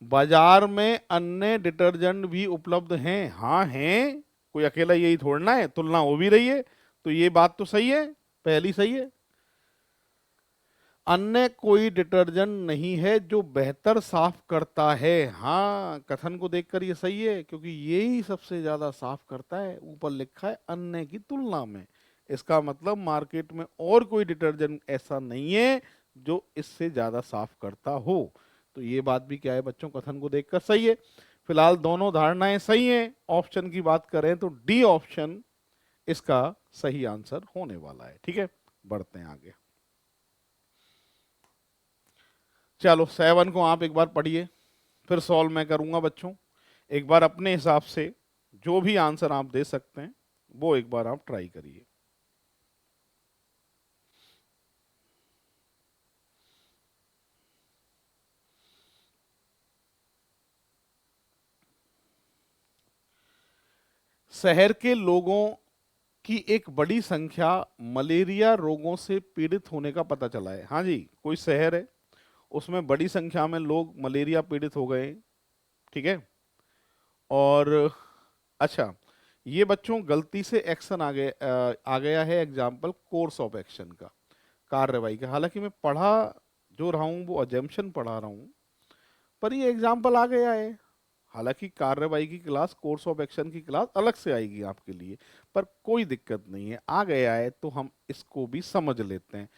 बाजार में अन्य डिटर्जेंट भी उपलब्ध हैं। हाँ हैं, कोई अकेला यही थोड़ना है, तुलना हो भी रही है, तो ये बात तो सही है, पहली सही है। अन्य कोई डिटर्जेंट नहीं है जो बेहतर साफ करता है। हाँ, कथन को देखकर ये सही है, क्योंकि ये ही सबसे ज्यादा साफ करता है, ऊपर लिखा है अन्य की तुलना में। इसका मतलब मार्केट में और कोई डिटर्जेंट ऐसा नहीं है जो इससे ज्यादा साफ करता हो। तो ये बात भी क्या है बच्चों, कथन को देखकर सही है। फिलहाल दोनों धारणाएं सही हैं। ऑप्शन की बात करें तो डी ऑप्शन इसका सही आंसर होने वाला है। ठीक है, बढ़ते हैं आगे। चलो 7 को आप एक बार पढ़िए, फिर सॉल्व मैं करूंगा बच्चों। एक बार अपने हिसाब से जो भी आंसर आप दे सकते हैं वो एक बार आप ट्राई करिए। शहर के लोगों की एक बड़ी संख्या मलेरिया रोगों से पीड़ित होने का पता चला है। हाँ जी, कोई शहर है, उसमें बड़ी संख्या में लोग मलेरिया पीड़ित हो गए। ठीक है, और अच्छा, ये बच्चों गलती से एक्शन आ गया है एग्जाम्पल कोर्स ऑफ एक्शन का, कार्यवाही का। हालांकि मैं पढ़ा जो रहा हूँ वो अजम्पशन पढ़ा रहा हूँ, पर ये एग्जाम्पल आ गया है। हालांकि कार्रवाई की क्लास, कोर्स ऑफ एक्शन की क्लास अलग से आएगी आपके लिए, पर कोई दिक्कत नहीं है, आ गया है तो हम इसको भी समझ लेते हैं।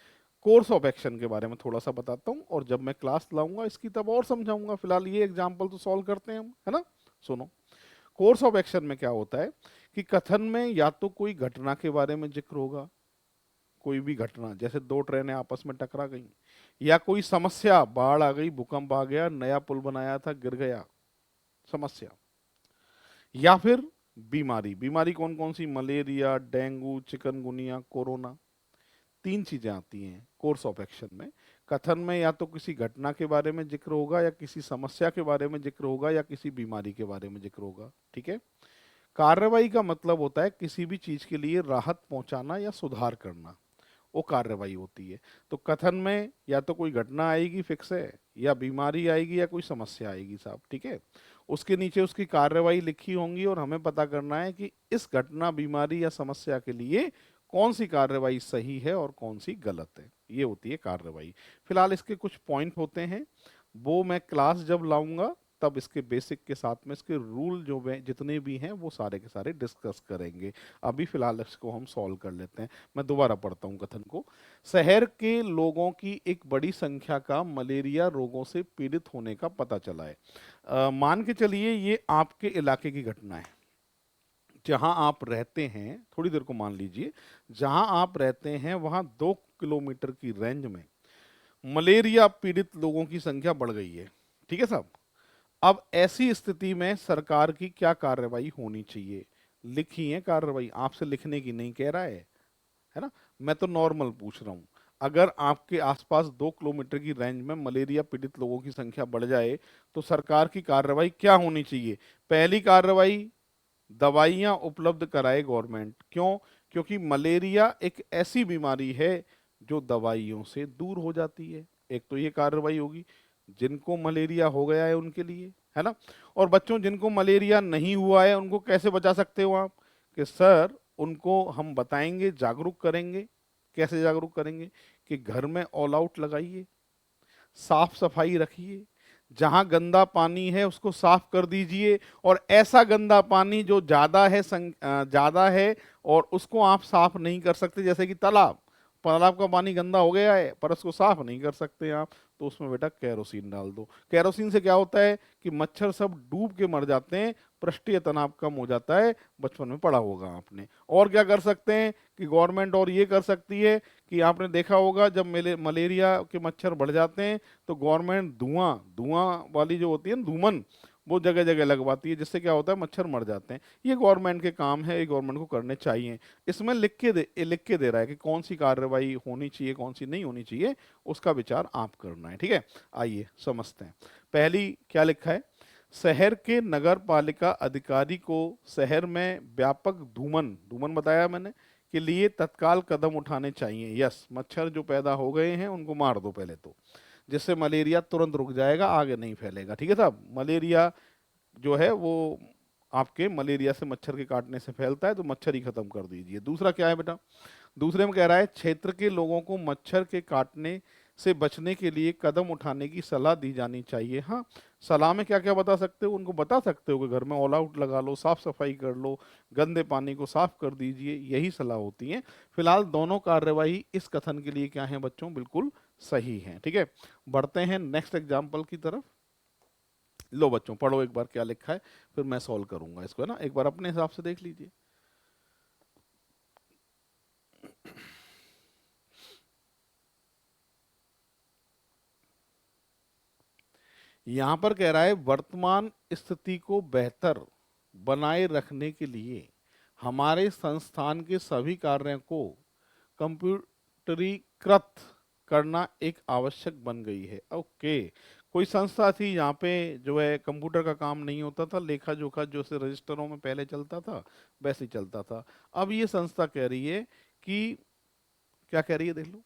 कोर्स ऑफ एक्शन के बारे में थोड़ा सा बताता हूँ, और जब मैं क्लास लाऊंगा इसकी तब और समझाऊंगा। फिलहाल ये एग्जाम्पल तो सॉल्व करते हैं हम, है ना। सुनो, कोर्स ऑफ एक्शन में क्या होता है कि कथन में या तो कोई घटना के बारे में जिक्र होगा, कोई भी घटना, जैसे दो ट्रेनें आपस में टकरा गई, या कोई समस्या, बाढ़ आ गई, भूकंप आ गया, नया पुल बनाया था गिर गया, समस्या। या फिर बीमारी, बीमारी कौन कौन सी, मलेरिया, डेंगू, चिकनगुनिया, कोरोना, तीन चीजें आती हैं कोर्स ऑफ एक्शन में। कथन में या तो किसी घटना के बारे में जिक्र होगा, या किसी समस्या के बारे में जिक्र होगा, या किसी बीमारी के बारे में जिक्र होगा। ठीक है, कार्रवाई का मतलब होता है किसी भी चीज के लिए राहत पहुंचाना या सुधार करना, वो कार्रवाई होती है। तो कथन में या तो कोई घटना आएगी फिक्स है, या बीमारी आएगी, या कोई समस्या आएगी साहब। ठीक है, उसके नीचे उसकी कार्रवाई लिखी होंगी, और हमें पता करना है कि इस घटना, बीमारी या समस्या के लिए कौन सी कार्रवाई सही है और कौन सी गलत है। ये होती है कार्रवाई। फिलहाल इसके कुछ पॉइंट होते हैं, वो मैं क्लास जब लाऊंगा तब इसके बेसिक के साथ में इसके रूल जो जितने भी हैं वो सारे के सारे डिस्कस करेंगे। अभी फिलहाल इसको हम सॉल्व कर लेते हैं। मैं दोबारा पढ़ता हूँ कथन को। शहर के लोगों की एक बड़ी संख्या का मलेरिया रोगों से पीड़ित होने का पता चला है। मान के चलिए ये आपके इलाके की घटना है, जहां आप रहते हैं, थोड़ी देर को मान लीजिए, जहां आप रहते हैं वहां 2 किलोमीटर की रेंज में मलेरिया पीड़ित लोगों की संख्या बढ़ गई है। ठीक है साहब, अब ऐसी स्थिति में सरकार की क्या कार्रवाई होनी चाहिए। लिखी है कार्रवाई, आपसे लिखने की नहीं कह रहा है ना। मैं तो नॉर्मल पूछ रहा हूं। अगर आपके आसपास 2 किलोमीटर की रेंज में मलेरिया पीड़ित लोगों की संख्या बढ़ जाए तो सरकार की कार्रवाई क्या होनी चाहिए। पहली कार्रवाई, दवाइयां उपलब्ध कराए गवर्नमेंट। क्यों? क्योंकि मलेरिया एक ऐसी बीमारी है जो दवाइयों से दूर हो जाती है। एक तो ये कार्रवाई होगी जिनको मलेरिया हो गया है उनके लिए, है ना। और बच्चों जिनको मलेरिया नहीं हुआ है उनको कैसे बचा सकते हो आप, कि सर उनको हम बताएंगे, जागरूक करेंगे। कैसे जागरूक करेंगे? कि घर में ऑल आउट लगाइए, साफ सफाई रखिए, जहां गंदा पानी है उसको साफ कर दीजिए, और ऐसा गंदा पानी जो ज्यादा है और उसको आप साफ नहीं कर सकते, जैसे कि तालाब, तालाब का पानी गंदा हो गया है पर उसको साफ नहीं कर सकते आप, तो उसमें बेटा केरोसिन डाल दो। केरोसिन से क्या होता है कि मच्छर सब डूब के मर जाते हैं, पृष्ठीय तनाव कम हो जाता है, बचपन में पढ़ा होगा आपने। और क्या कर सकते हैं कि गवर्नमेंट और ये कर सकती है कि आपने देखा होगा जब मलेरिया के मच्छर बढ़ जाते हैं तो गवर्नमेंट धुआं धुआं वाली जो होती है ना, धूमन, वो जगह जगह लगवाती है, जिससे क्या होता है मच्छर मर जाते हैं। ये गवर्नमेंट के काम है, ये गवर्नमेंट को करने चाहिए। इसमें लिख के दे रहा है कि कौन सी कार्रवाई होनी चाहिए, कौन सी नहीं होनी चाहिए, उसका विचार आप करना है। ठीक है, आइए समझते हैं। पहली क्या लिखा है, शहर के नगर पालिका अधिकारी को शहर में व्यापक धूमन, धूमन बताया मैंने, के लिए तत्काल कदम उठाने चाहिए। यस, मच्छर जो पैदा हो गए हैं उनको मार दो पहले तो, जिससे मलेरिया तुरंत रुक जाएगा, आगे नहीं फैलेगा। ठीक है साहब, मलेरिया जो है वो आपके मलेरिया से, मच्छर के काटने से फैलता है, तो मच्छर ही खत्म कर दीजिए। दूसरा क्या है बेटा, दूसरे में कह रहा है क्षेत्र के लोगों को मच्छर के काटने से बचने के लिए कदम उठाने की सलाह दी जानी चाहिए। हाँ, सलाह में क्या क्या बता सकते हो, उनको बता सकते हो कि घर में ऑल आउट लगा लो, साफ सफाई कर लो, गंदे पानी को साफ कर दीजिए, यही सलाह होती है। फिलहाल दोनों कार्यवाही इस कथन के लिए क्या है बच्चों, बिल्कुल सही है। ठीक है, बढ़ते हैं नेक्स्ट एग्जाम्पल की तरफ। लो बच्चों पढ़ो एक बार क्या लिखा है, फिर मैं सॉल्व करूंगा इसको, है ना, एक बार अपने हिसाब से देख लीजिए। यहां पर कह रहा है वर्तमान स्थिति को बेहतर बनाए रखने के लिए हमारे संस्थान के सभी कार्यों को कंप्यूटरीकृत करना एक आवश्यक बन गई है। ओके, कोई संस्था थी यहाँ पे जो है कंप्यूटर का काम नहीं होता था, लेखा जोखा जो से रजिस्टरों में पहले चलता था वैसे ही चलता था। अब ये संस्था कह रही है कि, क्या कह रही है देख लो,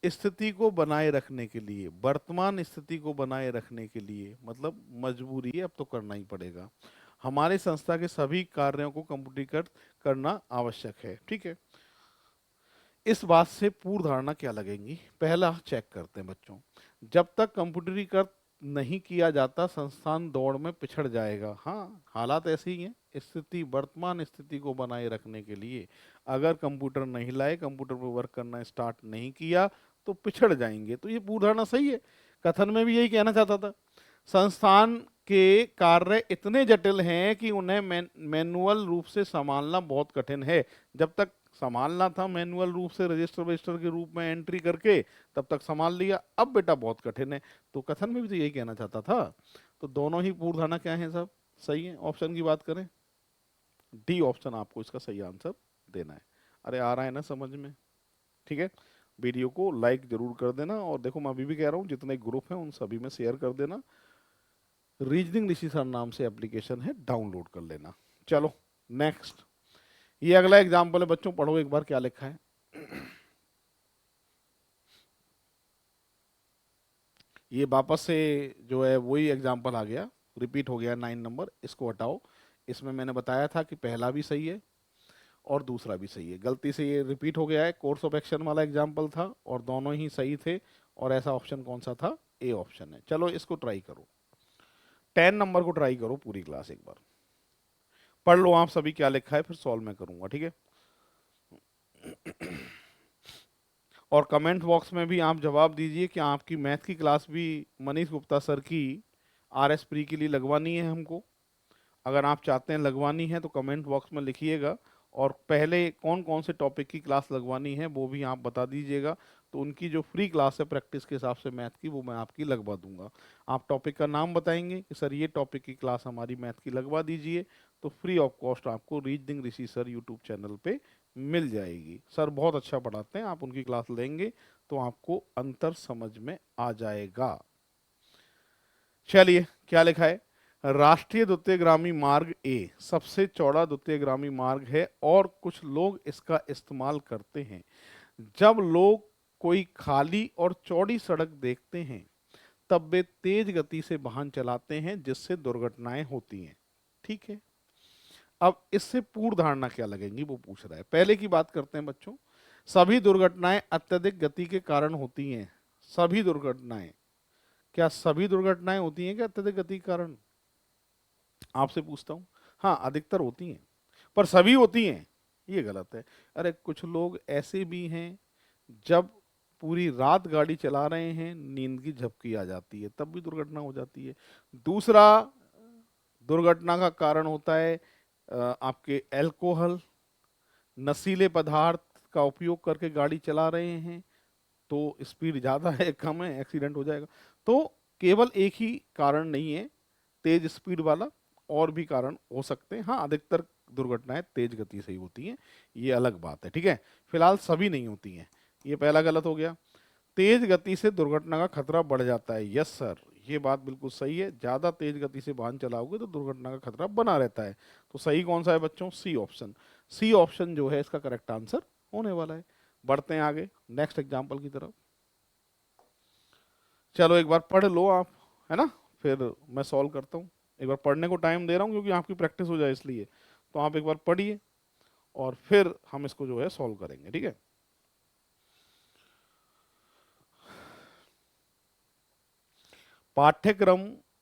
स्थिति को बनाए रखने के लिए, वर्तमान स्थिति को बनाए रखने के लिए, मतलब मजबूरी है अब तो करना ही पड़ेगा, हमारे संस्था के सभी कार्यों को कंप्यूटरीकृत करना आवश्यक है। ठीक है, इस बात से पूर्व धारणा क्या लगेंगी, पहला चेक करते हैं बच्चों। जब तक कंप्यूटरीकृत नहीं किया जाता संस्थान दौड़ में पिछड़ जाएगा। हाँ, हालात ऐसे ही हैं, स्थिति, वर्तमान स्थिति को बनाए रखने के लिए अगर कंप्यूटर नहीं लाए, कंप्यूटर पर वर्क करना स्टार्ट नहीं किया तो पिछड़ जाएंगे। तो ये पूर्व धारणा सही है, कथन में भी यही कहना चाहता था। संस्थान के कार्य इतने जटिल हैं कि उन्हें मैनुअल रूप से संभालना बहुत कठिन है। जब तक संभालना था मैनुअल रूप से रजिस्टर रजिस्टर के रूप में एंट्री करके, तब तक संभाल लिया, अब बेटा बहुत कठिन है। तो कथन में भी तो यही कहना चाहता था। तो दोनों ही पूर्व धारणा क्या है सब, सही है। ऑप्शन की बात करें, डी ऑप्शन आपको इसका सही आंसर देना है। अरे आ रहा है ना समझ में, ठीक है। वीडियो को लाइक जरूर कर देना, और देखो मैं अभी भी कह रहा हूँ जितने ग्रुप हैं उन सभी में शेयर कर देना। रीजनिंग ऋषि सर नाम से एप्लीकेशन है, डाउनलोड कर लेना। चलो नेक्स्ट, ये अगला एग्जाम्पल है बच्चों, पढ़ो एक बार क्या लिखा है। ये वापस से जो है वही एग्जाम्पल आ गया, रिपीट हो गया 9 नंबर, इसको हटाओ। इसमें मैंने बताया था कि पहला भी सही है और दूसरा भी सही है, गलती से ये रिपीट हो गया है। कोर्स ऑफ एक्शन वाला एग्जाम्पल था और दोनों ही सही थे, और ऐसा ऑप्शन कौन सा था, ए ऑप्शन है। चलो इसको ट्राई करो, 10 नंबर को ट्राई करो पूरी क्लास एक बार पढ़ लो आप सभी क्या लिखा है, फिर सॉल्व मैं करूंगा, ठीक है। और कमेंट बॉक्स में भी आप जवाब दीजिए कि आपकी मैथ की क्लास भी मनीष गुप्ता सर की RS प्री के लिए लगवानी है हमको। अगर आप चाहते हैं लगवानी है तो कमेंट बॉक्स में लिखिएगा, और पहले कौन कौन से टॉपिक की क्लास लगवानी है वो भी आप बता दीजिएगा। तो उनकी जो फ्री क्लास है प्रैक्टिस के हिसाब से मैथ की, वो मैं आपकी लगवा दूंगा। आप टॉपिक का नाम बताएंगे कि सर ये टॉपिक की क्लास हमारी मैथ की लगवा दीजिए, तो फ्री ऑफ कॉस्ट आपको रीजनिंग ऋषि सर यूट्यूब चैनल पे मिल जाएगी। सर बहुत अच्छा पढ़ाते हैं, आप उनकी क्लास लेंगे तो आपको अंतर समझ में आ जाएगा। चलिए क्या लिखा है, राष्ट्रीय द्वितीयगामी मार्ग ए सबसे चौड़ा द्वितीयगामी मार्ग है और कुछ लोग इसका इस्तेमाल करते हैं। जब लोग कोई खाली और चौड़ी सड़क देखते हैं तब वे तेज गति से वाहन चलाते हैं जिससे दुर्घटनाएं होती हैं। ठीक है, अब इससे पूर्व धारणा क्या लगेंगी वो पूछ रहा है। पहले की बात करते हैं बच्चों, सभी दुर्घटनाएं अत्यधिक गति के कारण होती हैं। सभी दुर्घटनाएं, क्या सभी दुर्घटनाएं होती हैं क्या अत्यधिक गति के कारण, आपसे पूछता हूं। हाँ अधिकतर होती हैं, पर सभी होती हैं ये गलत है। अरे कुछ लोग ऐसे भी हैं जब पूरी रात गाड़ी चला रहे हैं, नींद की झपकी आ जाती है तब भी दुर्घटना हो जाती है। दूसरा दुर्घटना का कारण होता है आपके अल्कोहल, नशीले पदार्थ का उपयोग करके गाड़ी चला रहे हैं, तो स्पीड ज़्यादा है कम है एक्सीडेंट हो जाएगा। तो केवल एक ही कारण नहीं है तेज स्पीड वाला, और भी कारण हो सकते हैं। हाँ अधिकतर दुर्घटनाएं तेज गति से ही होती हैं, ये अलग बात है, ठीक है। फिलहाल सभी नहीं होती हैं, ये पहला गलत हो गया। तेज गति से दुर्घटना का खतरा बढ़ जाता है, यस सर ये बात बिल्कुल सही है, ज्यादा तेज गति से वाहन चलाओगे तो दुर्घटना का खतरा बना रहता है। तो सही कौन सा है बच्चों, सी ऑप्शन। सी ऑप्शन जो है इसका करेक्ट आंसर होने वाला है। बढ़ते हैं आगे नेक्स्ट एग्जाम्पल की तरफ। चलो एक बार पढ़ लो आप, है ना, फिर मैं सॉल्व करता हूँ। एक बार पढ़ने को टाइम दे रहा हूँ क्योंकि आपकी प्रैक्टिस हो जाए इसलिए। तो आप एक बार पढ़िए और फिर हम इसको जो है सॉल्व करेंगे, ठीक है। पाठ्यक्रम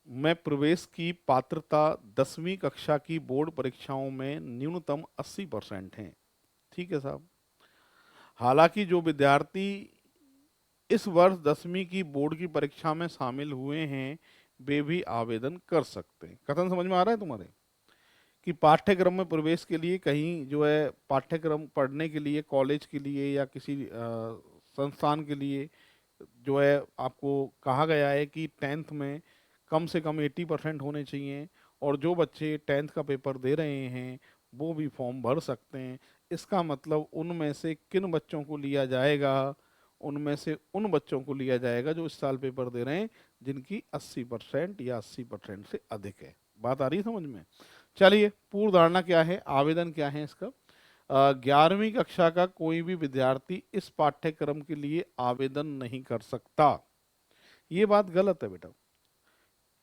में प्रवेश की पात्रता 10वीं कक्षा की बोर्ड परीक्षाओं में न्यूनतम 80% है। ठीक है साहब, हालांकि जो विद्यार्थी इस वर्ष 10वीं की बोर्ड की परीक्षा में शामिल हुए हैं वे भी आवेदन कर सकते हैं। कथन समझ में आ रहा है तुम्हारे? कि पाठ्यक्रम में प्रवेश के लिए कहीं जो है पाठ्यक्रम पढ़ने के लिए कॉलेज के लिए या किसी संस्थान के लिए जो है आपको कहा गया है कि 10th में कम से कम 80% होने चाहिए, और जो बच्चे 10th का पेपर दे रहे हैं वो भी फॉर्म भर सकते हैं। इसका मतलब उनमें से किन बच्चों को लिया जाएगा? उनमें से उन बच्चों को लिया जाएगा जो इस साल पेपर दे रहे हैं जिनकी 80% या 80% से अधिक है। बात आ रही है समझ में? चलिए, पूर्व धारणा क्या है, आवेदन क्या है इसका। 11वीं कक्षा का कोई भी विद्यार्थी इस पाठ्यक्रम के लिए आवेदन नहीं कर सकता। ये बात गलत है बेटा।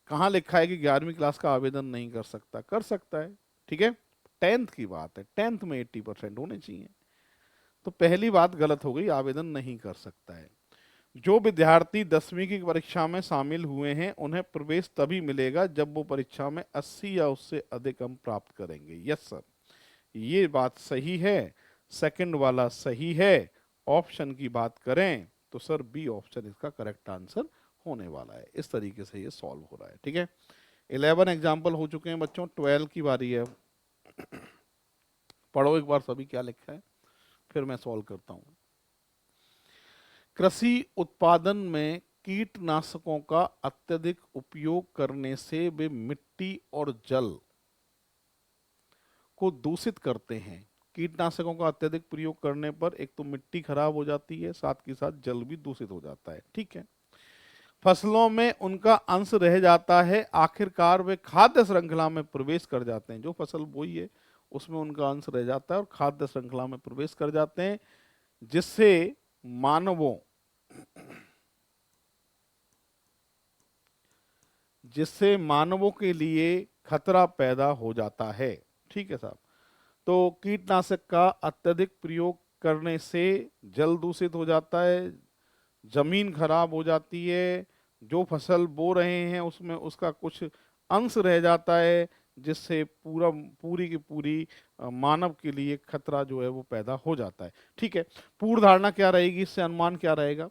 कहाँ लिखा है कि 11वीं क्लास का आवेदन नहीं कर सकता? कर सकता है, ठीक है। 10th की बात है, 10th में 80% होने चाहिए। तो पहली बात गलत हो गई, आवेदन नहीं कर सकता है। जो विद्यार्थी 10वीं की परीक्षा में शामिल हुए हैं उन्हें प्रवेश तभी मिलेगा जब वो परीक्षा में 80 या उससे अधिक अंक प्राप्त करेंगे। यस सर, ये बात सही है। सेकंड वाला सही है। ऑप्शन की बात करें तो सर बी ऑप्शन इसका करेक्ट आंसर होने वाला है। इस तरीके से ये सॉल्व हो रहा है, ठीक है। 11 एग्जाम्पल हो चुके हैं बच्चों, 12 की बारी है। पढ़ो एक बार सभी क्या लिखा है, फिर मैं सॉल्व करता हूं। कृषि उत्पादन में कीटनाशकों का अत्यधिक उपयोग करने से वे मिट्टी और जल को दूषित करते हैं। कीटनाशकों का अत्यधिक प्रयोग करने पर एक तो मिट्टी खराब हो जाती है, साथ के साथ जल भी दूषित हो जाता है, ठीक है। फसलों में उनका अंश रह जाता है, आखिरकार वे खाद्य श्रृंखला में प्रवेश कर जाते हैं। जो फसल बोई है उसमें उनका अंश रह जाता है और खाद्य श्रृंखला में प्रवेश कर जाते हैं, जिससे मानवों के लिए खतरा पैदा हो जाता है, ठीक है साहब। तो कीटनाशक का अत्यधिक प्रयोग करने से जल दूषित हो जाता है, जमीन खराब हो जाती है, जो फसल बो रहे हैं उसमें उसका कुछ अंश रह जाता है, जिससे पूरी की पूरी मानव के लिए खतरा जो है वो पैदा हो जाता है, ठीक है। पूर्व धारणा क्या रहेगी, इससे अनुमान क्या रहेगा?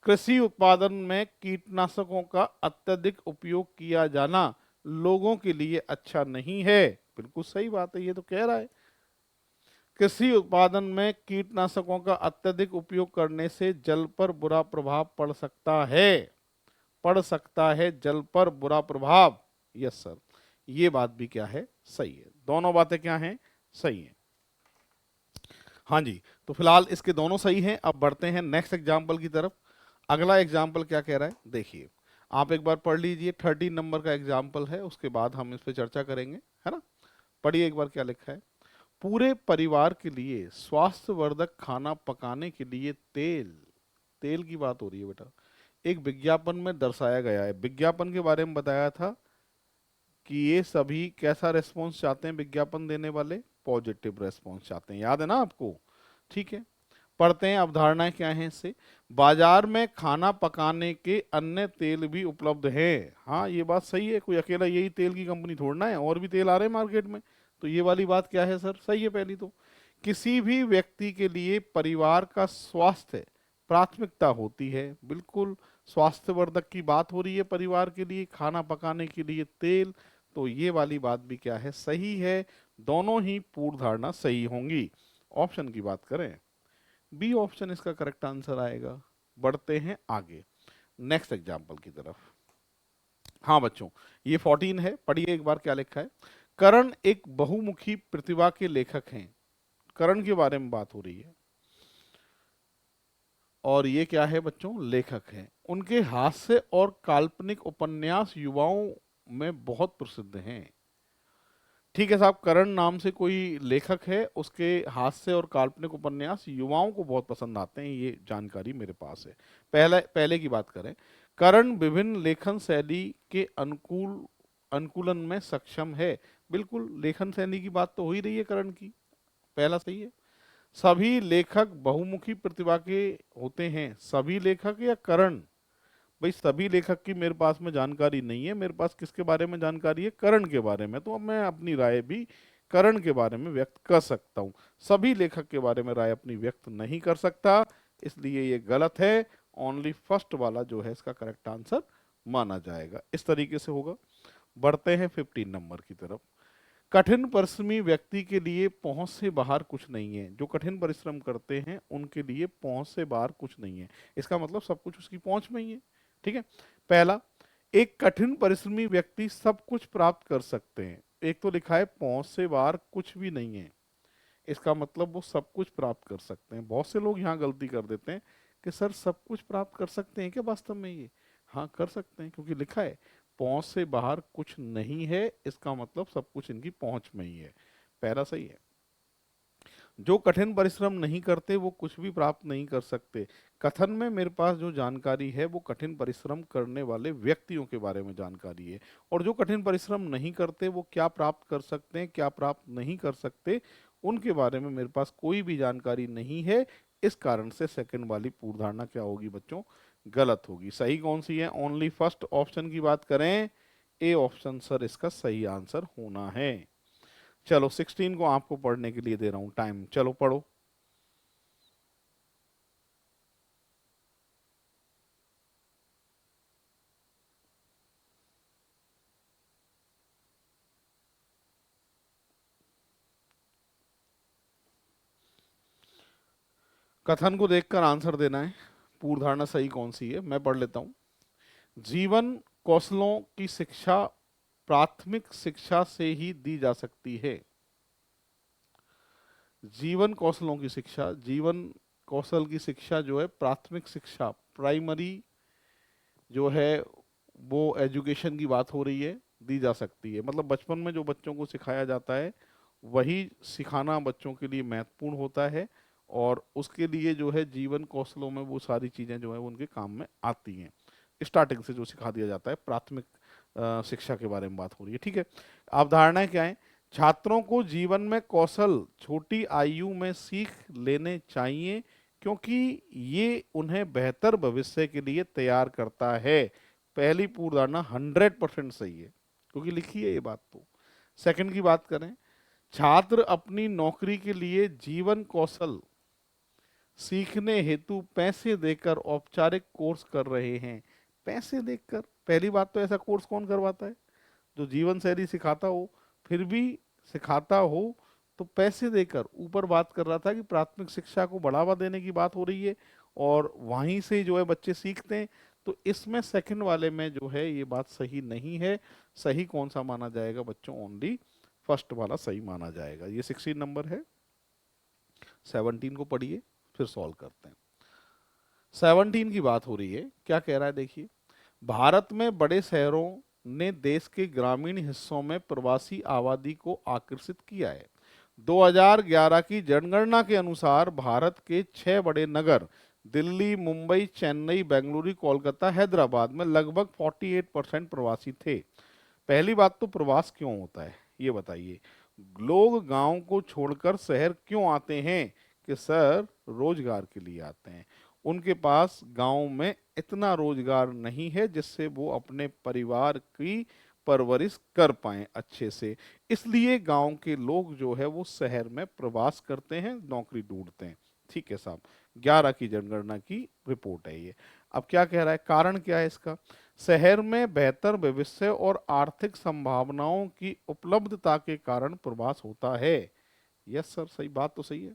कृषि उत्पादन में कीटनाशकों का अत्यधिक उपयोग किया जाना लोगों के लिए अच्छा नहीं है। बिल्कुल सही बात है, ये तो कह रहा है। कृषि उत्पादन में कीटनाशकों का अत्यधिक उपयोग करने से जल पर बुरा प्रभाव पड़ सकता है। जल पर बुरा प्रभाव। यस सर, ये बात भी क्या है, सही है। दोनों बातें क्या हैं, सही हैं। हाँ जी, तो फिलहाल इसके दोनों सही हैं। अब बढ़ते हैं नेक्स्ट एग्जाम्पल की तरफ। अगला एग्जाम्पल क्या कह रहा है देखिए, आप एक बार पढ़ लीजिए। 13 नंबर का एग्जाम्पल है, उसके बाद हम इस पर चर्चा करेंगे, है ना। पढ़िए एक बार क्या लिखा है। पूरे परिवार के लिए स्वास्थ्यवर्धक खाना पकाने के लिए तेल, तेल की बात हो रही है बेटा, एक विज्ञापन में दर्शाया गया है। विज्ञापन के बारे में बताया था कि ये सभी कैसा रेस्पॉन्स चाहते हैं विज्ञापन देने वाले? पॉजिटिव रेस्पॉन्स चाहते हैं, याद है ना आपको, ठीक है। पढ़ते हैं अवधारणाएं क्या हैं इससे। बाजार में खाना पकाने के अन्य तेल भी उपलब्ध हैं। हाँ, ये बात सही है, कोई अकेला यही तेल की कंपनी थोड़ना है, और भी तेल आ रहे हैं मार्केट में। तो ये वाली बात क्या है सर, सही है पहली तो। किसी भी व्यक्ति के लिए परिवार का स्वास्थ्य प्राथमिकता होती है। बिल्कुल, स्वास्थ्यवर्धक की बात हो रही है, परिवार के लिए खाना पकाने के लिए तेल। तो ये वाली बात भी क्या है, सही है। दोनों ही पूर्व धारणा सही होंगी। ऑप्शन की बात करें, बी ऑप्शन इसका करेक्ट आंसर आएगा। बढ़ते हैं आगे नेक्स्ट एग्जाम्पल की तरफ। हाँ बच्चों, ये 14 है, पढ़िए एक बार क्या लिखा है। करण एक बहुमुखी प्रतिभा के लेखक हैं। करण के बारे में बात हो रही है, और ये क्या है बच्चों, लेखक हैं। उनके हास्य और काल्पनिक उपन्यास युवाओं में बहुत प्रसिद्ध हैं। ठीक है साहब, करण नाम से कोई लेखक है, उसके हास्य और काल्पनिक उपन्यास युवाओं को बहुत पसंद आते हैं, ये जानकारी मेरे पास है। पहले की बात करें, करण विभिन्न लेखन शैली के अनुकूलन में सक्षम है। बिल्कुल, लेखन शैली की बात तो हो ही रही है करण की, पहला सही है। सभी लेखक बहुमुखी प्रतिभा के होते हैं। सभी लेखक या करण? भाई सभी लेखक की मेरे पास में जानकारी नहीं है, मेरे पास किसके बारे में जानकारी है, करण के बारे में। तो अब मैं अपनी राय भी करण के बारे में व्यक्त कर सकता हूं, सभी लेखक के बारे में राय अपनी व्यक्त नहीं कर सकता, इसलिए ये गलत है। ओनली फर्स्ट वाला जो है इसका करेक्ट आंसर माना जाएगा। इस तरीके से होगा। बढ़ते हैं 15 नंबर की तरफ। कठिन परिश्रमी व्यक्ति के लिए पहुंच से बाहर कुछ नहीं है। जो कठिन परिश्रम करते हैं उनके लिए पहुंच से बाहर कुछ नहीं है। इसका मतलब सब कुछ उसकी पहुंच में ही है। ठीक है। पहला, एक कठिन परिश्रमी व्यक्ति सब कुछ प्राप्त कर सकते हैं। एक तो लिखा है पहुंच से बाहर कुछ भी नहीं है, इसका मतलब वो सब कुछ प्राप्त कर सकते हैं। बहुत से लोग यहाँ गलती कर देते हैं कि सर सब कुछ प्राप्त कर सकते हैं क्या वास्तव में ये? हाँ कर सकते हैं, क्योंकि लिखा है पहुंच से बाहर कुछ नहीं है, इसका मतलब सब कुछ इनकी पहुंच में ही है। पहला सही है। जो कठिन परिश्रम नहीं करते वो कुछ भी प्राप्त नहीं कर सकते। कथन में मेरे पास जो जानकारी है वो कठिन परिश्रम करने वाले व्यक्तियों के बारे में जानकारी है, और जो कठिन परिश्रम नहीं करते वो क्या प्राप्त कर सकते हैं क्या प्राप्त नहीं कर सकते उनके बारे में मेरे पास कोई भी जानकारी नहीं है। इस कारण से सेकंड वाली पूर्ण धारणा क्या होगी बच्चों? गलत होगी। सही कौन सी है? ओनली फर्स्ट ऑप्शन की बात करें, ए ऑप्शन सर इसका सही आंसर होना है। चलो 16 को आपको पढ़ने के लिए दे रहा हूं टाइम, चलो पढ़ो। कथन को देखकर आंसर देना है। पूर्ण धारणा सही कौन सी है मैं पढ़ लेता हूं। जीवन कौशलों की शिक्षा प्राथमिक शिक्षा से ही दी जा सकती है। जीवन कौशलों की शिक्षा, जीवन कौशल की शिक्षा जो है प्राथमिक शिक्षा, प्राइमरी जो है वो एजुकेशन की बात हो रही है, दी जा सकती है। मतलब बचपन में जो बच्चों को सिखाया जाता है वही सिखाना बच्चों के लिए महत्वपूर्ण होता है, और उसके लिए जो है जीवन कौशलों में वो सारी चीजें जो है वो उनके काम में आती हैं। स्टार्टिंग से जो सिखा दिया जाता है प्राथमिक शिक्षा के बारे में बात हो रही है। ठीक है। अवधारणाएं क्या है? छात्रों को जीवन में कौशल छोटी आयु में सीख लेने चाहिए, क्योंकि ये उन्हें बेहतर भविष्य के लिए तैयार करता है। पहली पूर्ण धारणा 100% सही है, क्योंकि लिखी है ये बात तो। सेकंड की बात करें, छात्र अपनी नौकरी के लिए जीवन कौशल सीखने हेतु पैसे देकर औपचारिक कोर्स कर रहे हैं। पैसे देकर, पहली बात तो ऐसा कोर्स कौन करवाता है? जो जीवन शैली सिखाता हो, फिर भी सिखाता हो तो पैसे देकर। ऊपर बात कर रहा था कि प्राथमिक शिक्षा को बढ़ावा देने की बात हो रही है, और वहीं से जो है बच्चे सीखते हैं। तो इसमें सेकंड वाले में जो है ये बात सही नहीं है। सही कौन सा माना जाएगा बच्चों? ओनली फर्स्ट वाला सही माना जाएगा। ये 16 नंबर है। 17 को पढ़िए, फिर सॉल्व करते हैं। 17 की बात हो रही है, क्या कह रहा है देखिए। भारत में बड़े शहरों ने देश के ग्रामीण हिस्सों में प्रवासी आबादी को आकर्षित किया है। 2011 की जनगणना के अनुसार भारत के 6 बड़े नगर दिल्ली, मुंबई, चेन्नई, बेंगलुरु, कोलकाता, हैदराबाद में लगभग 48% प्रवासी थे। पहली बात तो प्रवास क्यों होता है ये बताइए। लोग गांव को छोड़कर शहर क्यों आते हैं? कि सर रोजगार के लिए आते हैं। उनके पास गांव में इतना रोजगार नहीं है जिससे वो अपने परिवार की परवरिश कर पाएं अच्छे से, इसलिए गांव के लोग जो है वो शहर में प्रवास करते हैं, नौकरी ढूंढते हैं। ठीक है साहब, 11 की जनगणना की रिपोर्ट है ये। अब क्या कह रहा है, कारण क्या है इसका? शहर में बेहतर भविष्य और आर्थिक संभावनाओं की उपलब्धता के कारण प्रवास होता है। यस सर, सही बात तो सही है।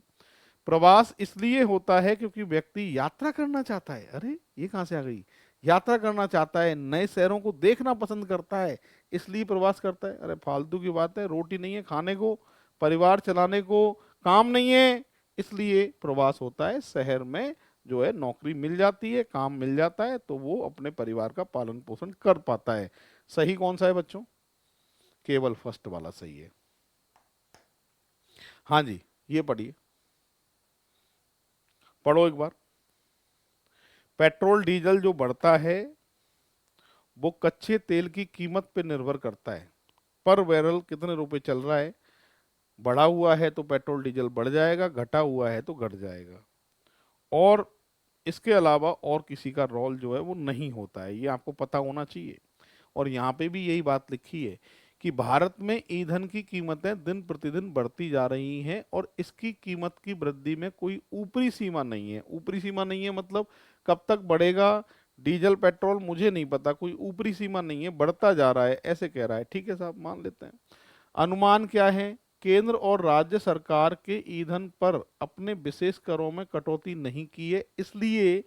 प्रवास इसलिए होता है क्योंकि व्यक्ति यात्रा करना चाहता है। अरे ये कहां से आ गई? यात्रा करना चाहता है, नए शहरों को देखना पसंद करता है, इसलिए प्रवास करता है। अरे फालतू की बात है, रोटी नहीं है खाने को, परिवार चलाने को, काम नहीं है, इसलिए प्रवास होता है। शहर में जो है नौकरी मिल जाती है, काम मिल जाता है, तो वो अपने परिवार का पालन पोषण कर पाता है। सही कौन सा है बच्चों? केवल फर्स्ट वाला सही है। हाँ जी, ये पढ़िए, पढ़ो एक बार। पेट्रोल डीजल जो बढ़ता है वो कच्चे तेल की कीमत पे निर्भर करता है। पर बैरल कितने रुपए चल रहा है, बढ़ा हुआ है तो पेट्रोल डीजल बढ़ जाएगा, घटा हुआ है तो घट जाएगा। और इसके अलावा और किसी का रोल जो है वो नहीं होता है, ये आपको पता होना चाहिए। और यहाँ पे भी यही बात लिखी है कि भारत में ईंधन की कीमतें दिन प्रतिदिन बढ़ती जा रही हैं, और इसकी कीमत की वृद्धि में कोई ऊपरी सीमा नहीं है। ऊपरी सीमा नहीं है मतलब कब तक बढ़ेगा, डीजल पेट्रोल मुझे नहीं पता, कोई ऊपरी सीमा नहीं है, बढ़ता जा रहा है ऐसे कह रहा है। ठीक है साहब, मान लेते हैं। अनुमान क्या है? केंद्र और राज्य सरकार के ईंधन पर अपने विशेष करों में कटौती नहीं की है, इसलिए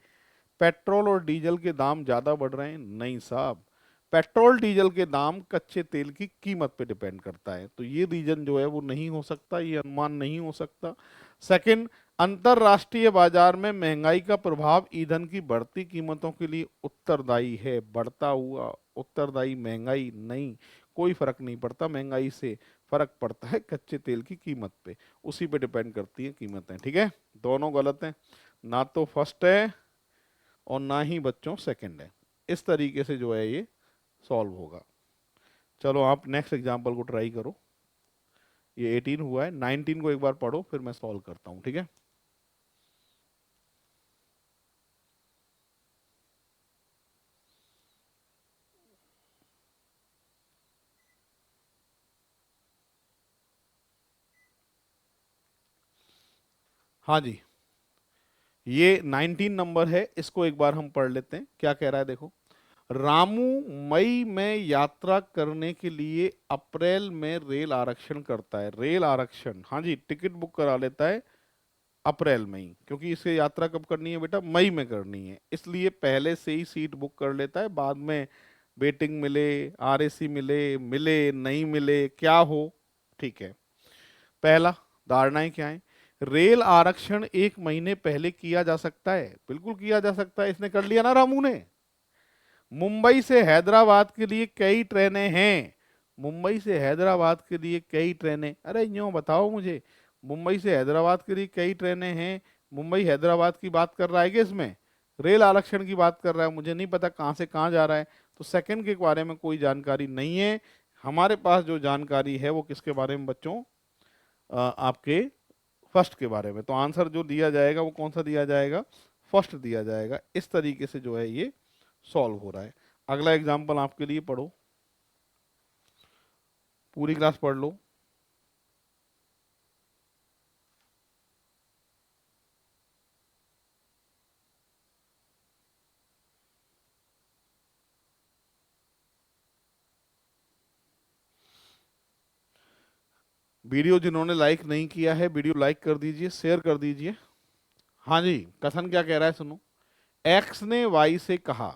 पेट्रोल और डीजल के दाम ज्यादा बढ़ रहे हैं। नहीं साहब, पेट्रोल डीजल के दाम कच्चे तेल की कीमत पे डिपेंड करता है, तो ये रीजन जो है वो नहीं हो सकता, ये अनुमान नहीं हो सकता। सेकंड, अंतरराष्ट्रीय बाजार में महंगाई का प्रभाव ईंधन की बढ़ती कीमतों के लिए उत्तरदायी है। बढ़ता हुआ उत्तरदायी महंगाई नहीं, कोई फर्क नहीं पड़ता महंगाई से, फर्क पड़ता है कच्चे तेल की कीमत पे, उसी पे डिपेंड करती है कीमतें। ठीक है, दोनों गलत हैं, ना तो फर्स्ट है और ना ही बच्चों सेकंड है। इस तरीके से जो है ये सॉल्व होगा। चलो आप नेक्स्ट एग्जांपल को ट्राई करो। ये 18 हुआ है, 19 को एक बार पढ़ो फिर मैं सॉल्व करता हूं। ठीक है, हाँ जी, ये 19 नंबर है, इसको एक बार हम पढ़ लेते हैं। क्या कह रहा है देखो, रामू मई में यात्रा करने के लिए अप्रैल में रेल आरक्षण करता है। रेल आरक्षण, हाँ जी, टिकट बुक करा लेता है अप्रैल में ही, क्योंकि इसे यात्रा कब करनी है बेटा? मई में करनी है, इसलिए पहले से ही सीट बुक कर लेता है। बाद में वेटिंग मिले, आरएसी मिले, मिले नहीं मिले, क्या हो। ठीक है, पहला धारणाएं क्या है? रेल आरक्षण एक महीने पहले किया जा सकता है, बिल्कुल किया जा सकता है, इसने कर लिया ना रामू ने। मुंबई से हैदराबाद के लिए कई ट्रेनें हैं, मुंबई से हैदराबाद के लिए कई ट्रेनें, अरे यूं बताओ मुझे, मुंबई से हैदराबाद के लिए कई ट्रेनें हैं, मुंबई हैदराबाद की बात कर रहा है कि इसमें रेल आरक्षण की बात कर रहा है? मुझे नहीं पता कहाँ से कहाँ जा रहा है, तो सेकंड के बारे में कोई जानकारी नहीं है। हमारे पास जो जानकारी है वो किसके बारे में बच्चों? आपके फर्स्ट के बारे में। तो आंसर जो दिया जाएगा वो कौन सा दिया जाएगा? फर्स्ट दिया जाएगा। इस तरीके से जो है ये सॉल्व हो रहा है। अगला एग्जाम्पल आपके लिए पढ़ो, पूरी क्लास पढ़ लो। वीडियो जिन्होंने लाइक नहीं किया है, वीडियो लाइक कर दीजिए, शेयर कर दीजिए। हाँ जी, कथन क्या कह रहा है सुनो। एक्स ने वाई से कहा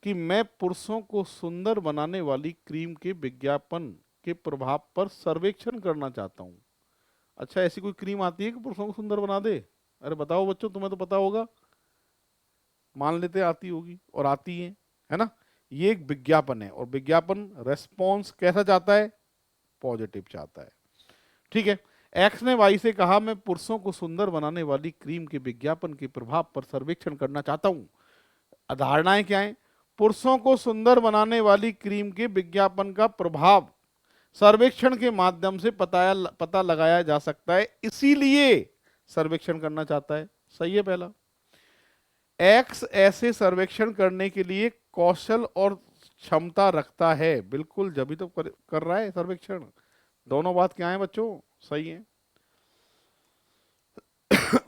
कि मैं पुरुषों को सुंदर बनाने वाली क्रीम के विज्ञापन के प्रभाव पर सर्वेक्षण करना चाहता हूं। अच्छा, ऐसी कोई क्रीम आती है कि पुरुषों को सुंदर बना दे? अरे बताओ बच्चों, तुम्हें तो पता होगा, मान लेते आती होगी और आती है ना। ये एक विज्ञापन है और विज्ञापन रेस्पॉन्स कैसा चाहता है? पॉजिटिव चाहता है। ठीक है, एक्स ने वाई से कहा मैं पुरुषों को सुंदर बनाने वाली क्रीम के विज्ञापन के प्रभाव पर सर्वेक्षण करना चाहता हूं। अवधारणाएं क्या है? पुरुषों को सुंदर बनाने वाली क्रीम के विज्ञापन का प्रभाव सर्वेक्षण के माध्यम से पता लगाया जा सकता है, इसीलिए सर्वेक्षण करना चाहता है। सही है पहला। एक्स ऐसे सर्वेक्षण करने के लिए कौशल और क्षमता रखता है, बिल्कुल, जब भी तो कर रहा है सर्वेक्षण। दोनों बात क्या है बच्चों? सही है।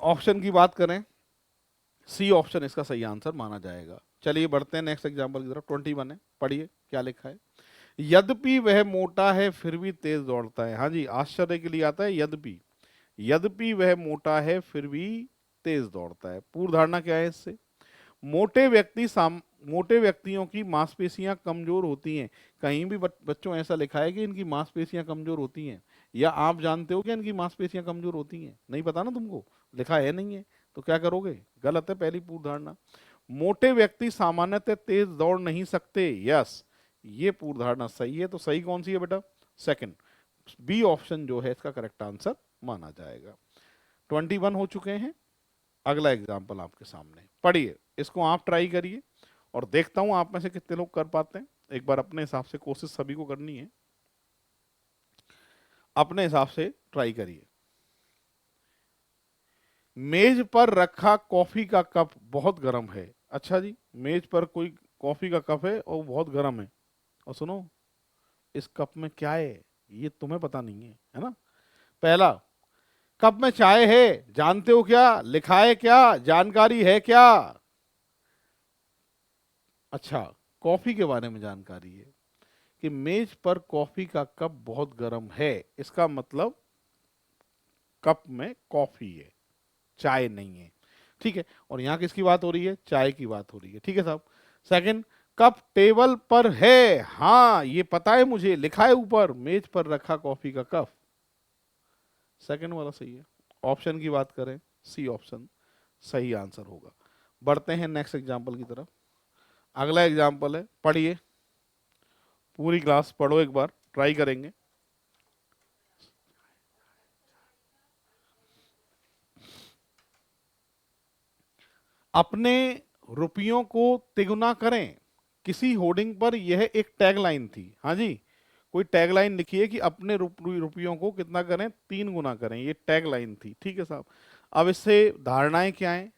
ऑप्शन की बात करें, सी ऑप्शन इसका सही आंसर माना जाएगा। चलिए बढ़ते हैं नेक्स्ट एग्जांपल की तरफ। 21 है, पढ़िए क्या लिखा है। यद्यपि वह मोटा है फिर भी तेज दौड़ता है। हाँ जी, आश्चर्य के लिए आता है यद्यपि। यद्यपि वह मोटा है फिर भी तेज दौड़ता है। पूर्व धारणा क्या है इससे? मोटे व्यक्तियों की मांसपेशियां कमजोर होती हैं। कहीं भी बच्चों ऐसा लिखा है कि इनकी मांसपेशियां कमजोर होती हैं? या आप जानते हो कि इनकी मांसपेशियां कमजोर होती हैं? नहीं पता ना तुमको, लिखा है नहीं है, तो क्या करोगे? गलत है पहली पूर्व धारणा। मोटे व्यक्ति सामान्यतः तेज दौड़ नहीं सकते। यस, ये पूर्व धारणा सही है। तो सही कौन सी है बेटा? सेकंड, बी ऑप्शन जो है इसका करेक्ट आंसर माना जाएगा। 21 हो चुके हैं। अगला एग्जाम्पल आपके सामने, पढ़िए, इसको आप ट्राई करिए और देखता हूं आप में से कितने लोग कर पाते हैं। एक बार अपने हिसाब से कोशिश सभी को करनी है, अपने हिसाब से ट्राई करिए। मेज पर रखा कॉफी का कप बहुत गर्म है। अच्छा जी, मेज पर कोई कॉफी का कप है और बहुत गर्म है, और सुनो इस कप में क्या है ये तुम्हें पता नहीं है ना। पहला, कप में चाय है, जानते हो क्या लिखा है? क्या जानकारी है क्या? अच्छा, कॉफी के बारे में जानकारी है कि मेज पर कॉफी का कप बहुत गर्म है, इसका मतलब कप में कॉफी है, चाय नहीं है। ठीक है, और यहाँ किसकी बात हो रही है? चाय की बात हो रही है। ठीक है साहब। सेकंड, कप टेबल पर है, हाँ ये पता है मुझे, लिखा है ऊपर, मेज पर रखा कॉफी का कप। सेकंड वाला सही है। ऑप्शन की बात करें, सी ऑप्शन सही आंसर होगा। बढ़ते हैं नेक्स्ट एग्जाम्पल की तरफ। अगला एग्जाम्पल है, पढ़िए, पूरी क्लास पढ़ो एक बार, ट्राई करेंगे। अपने रुपयों को तिगुना करें, किसी होर्डिंग पर यह एक टैगलाइन थी। हाँ जी, कोई टैगलाइन लिखी है कि अपने रुपयों को कितना करें? 3 गुना करें, ये टैगलाइन थी। ठीक है साहब। अब इससे धारणाएं क्या है?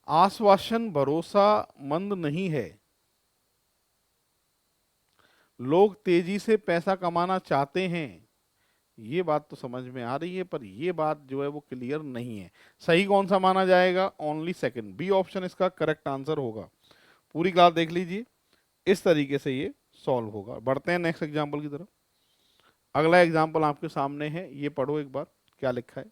आश्वासन भरोसा मंद नहीं है, लोग तेजी से पैसा कमाना चाहते हैं, ये बात तो समझ में आ रही है, पर ये बात जो है वो क्लियर नहीं है। सही कौन सा माना जाएगा? ओनली सेकंड, बी ऑप्शन इसका करेक्ट आंसर होगा। पूरी क्लास देख लीजिए, इस तरीके से ये सॉल्व होगा। बढ़ते हैं नेक्स्ट एग्जाम्पल की तरफ। अगला एग्जाम्पल आपके सामने है, ये पढ़ो एक बार, क्या लिखा है।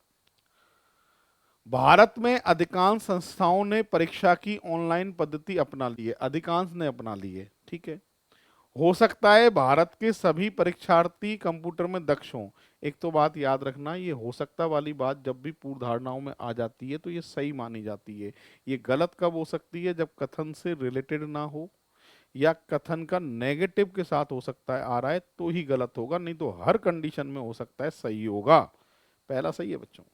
भारत में अधिकांश संस्थाओं ने परीक्षा की ऑनलाइन पद्धति अपना ली है, अधिकांश ने अपना ली है। ठीक है, हो सकता है भारत के सभी परीक्षार्थी कंप्यूटर में दक्ष हों। एक तो बात याद रखना, ये हो सकता वाली बात जब भी पूर्व धारणाओं में आ जाती है तो ये सही मानी जाती है। ये गलत कब हो सकती है? जब कथन से रिलेटेड ना हो, या कथन का नेगेटिव के साथ हो सकता है आ रहा है तो ही गलत होगा, नहीं तो हर कंडीशन में हो सकता है सही होगा। पहला सही है बच्चों।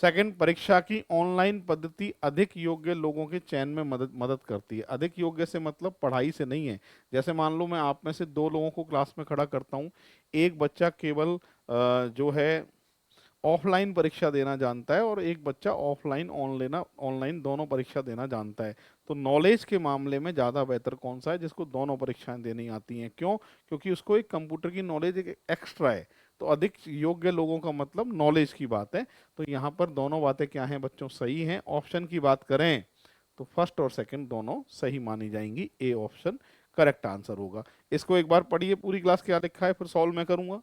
सेकंड, परीक्षा की ऑनलाइन पद्धति अधिक योग्य लोगों के चयन में मदद मदद करती है। अधिक योग्य से मतलब पढ़ाई से नहीं है। जैसे मान लो मैं आप में से 2 लोगों को क्लास में खड़ा करता हूँ, एक बच्चा केवल जो है ऑफलाइन परीक्षा देना जानता है और एक बच्चा ऑफलाइन ऑनलाइन दोनों परीक्षा देना जानता है, तो नॉलेज के मामले में ज़्यादा बेहतर कौन सा है? जिसको दोनों परीक्षाएं देनी आती हैं। क्यों? क्योंकि उसको एक कंप्यूटर की नॉलेज एक एक्स्ट्रा है। तो अधिक योग्य लोगों का मतलब नॉलेज की बात है। तो यहाँ पर दोनों बातें क्या हैं बच्चों? सही हैं। ऑप्शन की बात करें तो फर्स्ट और सेकंड दोनों सही मानी जाएंगी, ए ऑप्शन करेक्ट आंसर होगा। इसको एक बार पढ़िए पूरी क्लास, क्या लिखा है, फिर सॉल्व मैं करूंगा।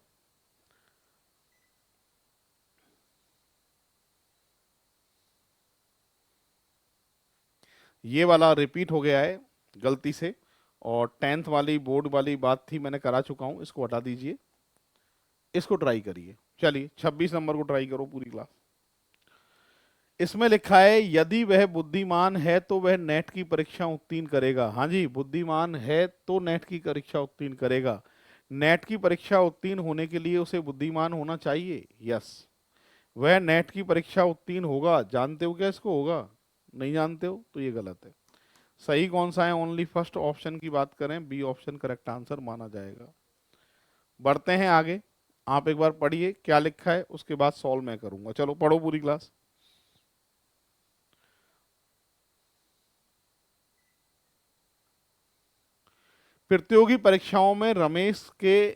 ये वाला रिपीट हो गया है गलती से, और 10th वाली बोर्ड वाली बात थी, मैंने करा चुका हूं, इसको हटा दीजिए। इसको ट्राई करिए, चलिए 26 नंबर को ट्राई करो पूरी क्लास। इसमें लिखा है यदि वह बुद्धिमान है तो वह नेट की परीक्षा उत्तीर्ण करेगा। हाँ जी, बुद्धिमान है तो नेट की परीक्षा उत्तीर्ण करेगा। नेट की परीक्षा उत्तीर्ण होने के लिए उसे बुद्धिमान होना चाहिए। यस, वह नेट की परीक्षा उत्तीर्ण होगा। जानते हो क्या इसको होगा? नहीं जानते हो तो ये गलत है। सही कौन सा है? ओनली फर्स्ट ऑप्शन की बात करें, बी ऑप्शन करेक्ट आंसर माना जाएगा। बढ़ते हैं आगे, आप एक बार पढ़िए क्या लिखा है, उसके बाद सॉल्व मैं करूंगा। चलो पढ़ो पूरी क्लास। प्रतियोगी परीक्षाओं में रमेश के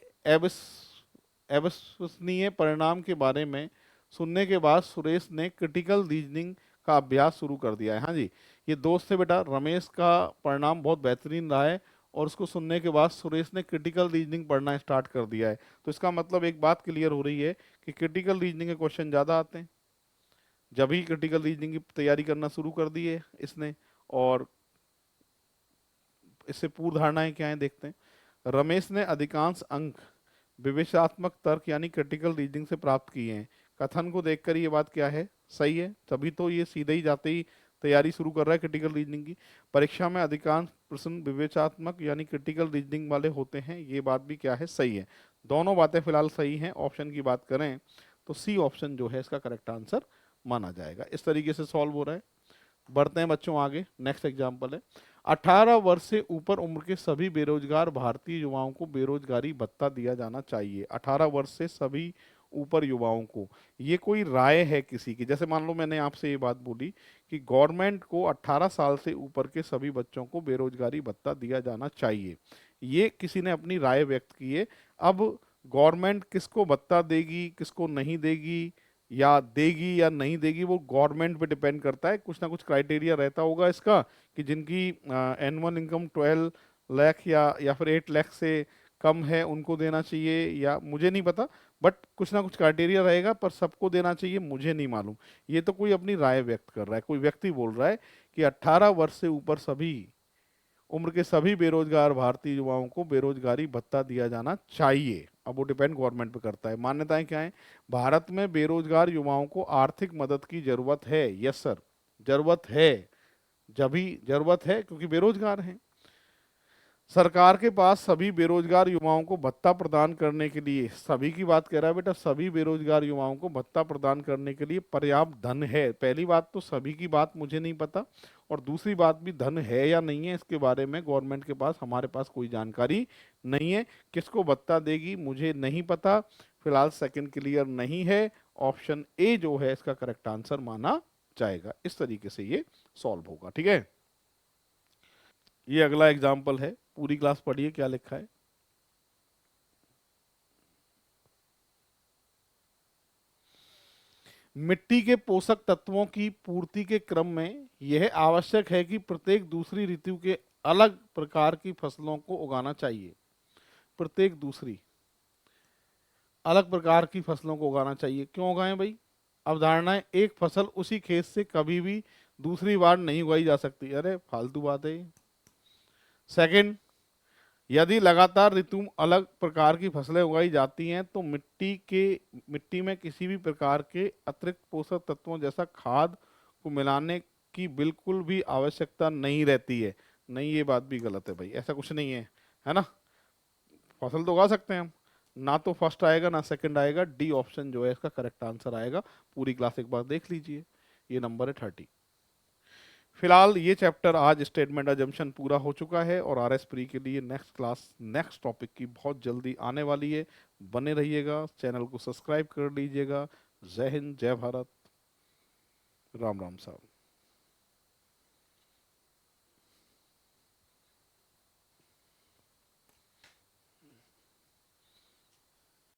अविश्वसनीय परिणाम के बारे में सुनने के बाद सुरेश ने क्रिटिकल रीजनिंग का अभ्यास शुरू कर दिया है। हाँ जी, ये दोस्त है बेटा, रमेश का परिणाम बहुत बेहतरीन रहा है और उसको सुनने के बाद सुरेश ने क्रिटिकल रीजनिंग पढ़ना स्टार्ट कर दिया है। तो इसका मतलब एक बात क्लियर हो रही है कि क्रिटिकल रीजनिंग के क्वेश्चन ज़्यादा आते हैं। जब ही क्रिटिकल रीजनिंग की तैयारी करना शुरू कर दी है इसने। और इससे पूर्व धारणाएं क्या है देखते हैं। रमेश ने अधिकांश अंक विवेचनात्मक तर्क यानी क्रिटिकल रीजनिंग से प्राप्त किए हैं। कथन को देखकर ये बात क्या है? सही है, तभी तो ये सीधे ही जाते ही तैयारी शुरू कर रहा है क्रिटिकल रीजनिंग की। परीक्षा में अधिकांश प्रश्न विवेचनात्मक यानी क्रिटिकल रीजनिंग वाले होते हैं, ये बात भी क्या है? सही है। दोनों बातें फिलहाल सही हैं। ऑप्शन की बात करें तो सी ऑप्शन जो है इसका करेक्ट आंसर माना जाएगा। इस तरीके से सॉल्व हो रहा है। बढ़ते हैं बच्चों आगे, नेक्स्ट एग्जाम्पल है। 18 वर्ष से ऊपर उम्र के सभी बेरोजगार भारतीय युवाओं को बेरोजगारी भत्ता दिया जाना चाहिए। 18 वर्ष से सभी ऊपर युवाओं को, ये कोई राय है किसी की? जैसे मान लो मैंने आपसे ये बात बोली कि गवर्नमेंट को 18 साल से ऊपर के सभी बच्चों को बेरोजगारी भत्ता दिया जाना चाहिए, ये किसी ने अपनी राय व्यक्त की है। अब गवर्नमेंट किसको भत्ता देगी किसको नहीं देगी, या देगी या नहीं देगी वो गवर्नमेंट पे डिपेंड करता है। कुछ ना कुछ क्राइटेरिया रहता होगा इसका कि जिनकी एनुअल इनकम 12 लाख या फिर 8 लाख से कम है उनको देना चाहिए, या मुझे नहीं पता, बट कुछ ना कुछ क्राइटेरिया रहेगा, पर सबको देना चाहिए मुझे नहीं मालूम। ये तो कोई अपनी राय व्यक्त कर रहा है, कोई व्यक्ति बोल रहा है कि 18 वर्ष से ऊपर सभी उम्र के सभी बेरोजगार भारतीय युवाओं को बेरोजगारी भत्ता दिया जाना चाहिए। अब वो डिपेंड गवर्नमेंट पे करता है। मान्यताएं क्या है? भारत में बेरोजगार युवाओं को आर्थिक मदद की जरूरत है। यस सर, जरूरत है। जब भी जरूरत है क्योंकि बेरोजगार हैं। सरकार के पास सभी बेरोजगार युवाओं को भत्ता प्रदान करने के लिए, सभी की बात कह रहा है बेटा, सभी बेरोजगार युवाओं को भत्ता प्रदान करने के लिए पर्याप्त धन है। पहली बात तो सभी की बात मुझे नहीं पता, और दूसरी बात भी धन है या नहीं है इसके बारे में गवर्नमेंट के पास, हमारे पास कोई जानकारी नहीं है। किसको भत्ता देगी मुझे नहीं पता। फिलहाल सेकंड क्लियर नहीं है। ऑप्शन ए जो है इसका करेक्ट आंसर माना जाएगा। इस तरीके से ये सॉल्व होगा। ठीक है, ये अगला एग्जाम्पल है। पूरी क्लास पढ़िए क्या लिखा है। मिट्टी के पोषक तत्वों की पूर्ति के क्रम में यह आवश्यक है कि प्रत्येक दूसरी ऋतु के अलग प्रकार की फसलों को उगाना चाहिए। प्रत्येक दूसरी अलग प्रकार की फसलों को उगाना चाहिए। क्यों उगाएं भाई? अवधारणा है एक फसल उसी खेत से कभी भी दूसरी बार नहीं उगाई जा सकती। अरे फालतू बात है ये। सेकंड, यदि लगातार ऋतु अलग प्रकार की फसलें उगाई जाती हैं तो मिट्टी में किसी भी प्रकार के अतिरिक्त पोषक तत्वों जैसा खाद को मिलाने की बिल्कुल भी आवश्यकता नहीं रहती है। नहीं, ये बात भी गलत है भाई, ऐसा कुछ नहीं है ना। फसल तो उगा सकते हैं हम। ना तो फर्स्ट आएगा ना सेकंड आएगा, डी ऑप्शन जो है इसका करेक्ट आंसर आएगा। पूरी क्लास एक बार देख लीजिए। ये नंबर है 30। फिलहाल ये चैप्टर आज स्टेटमेंट अजम्पशन पूरा हो चुका है, और आरएस प्री के लिए नेक्स्ट क्लास नेक्स्ट टॉपिक की बहुत जल्दी आने वाली है। बने रहिएगा, चैनल को सब्सक्राइब कर लीजिएगा। जय हिंद, जय भारत, राम राम साहब।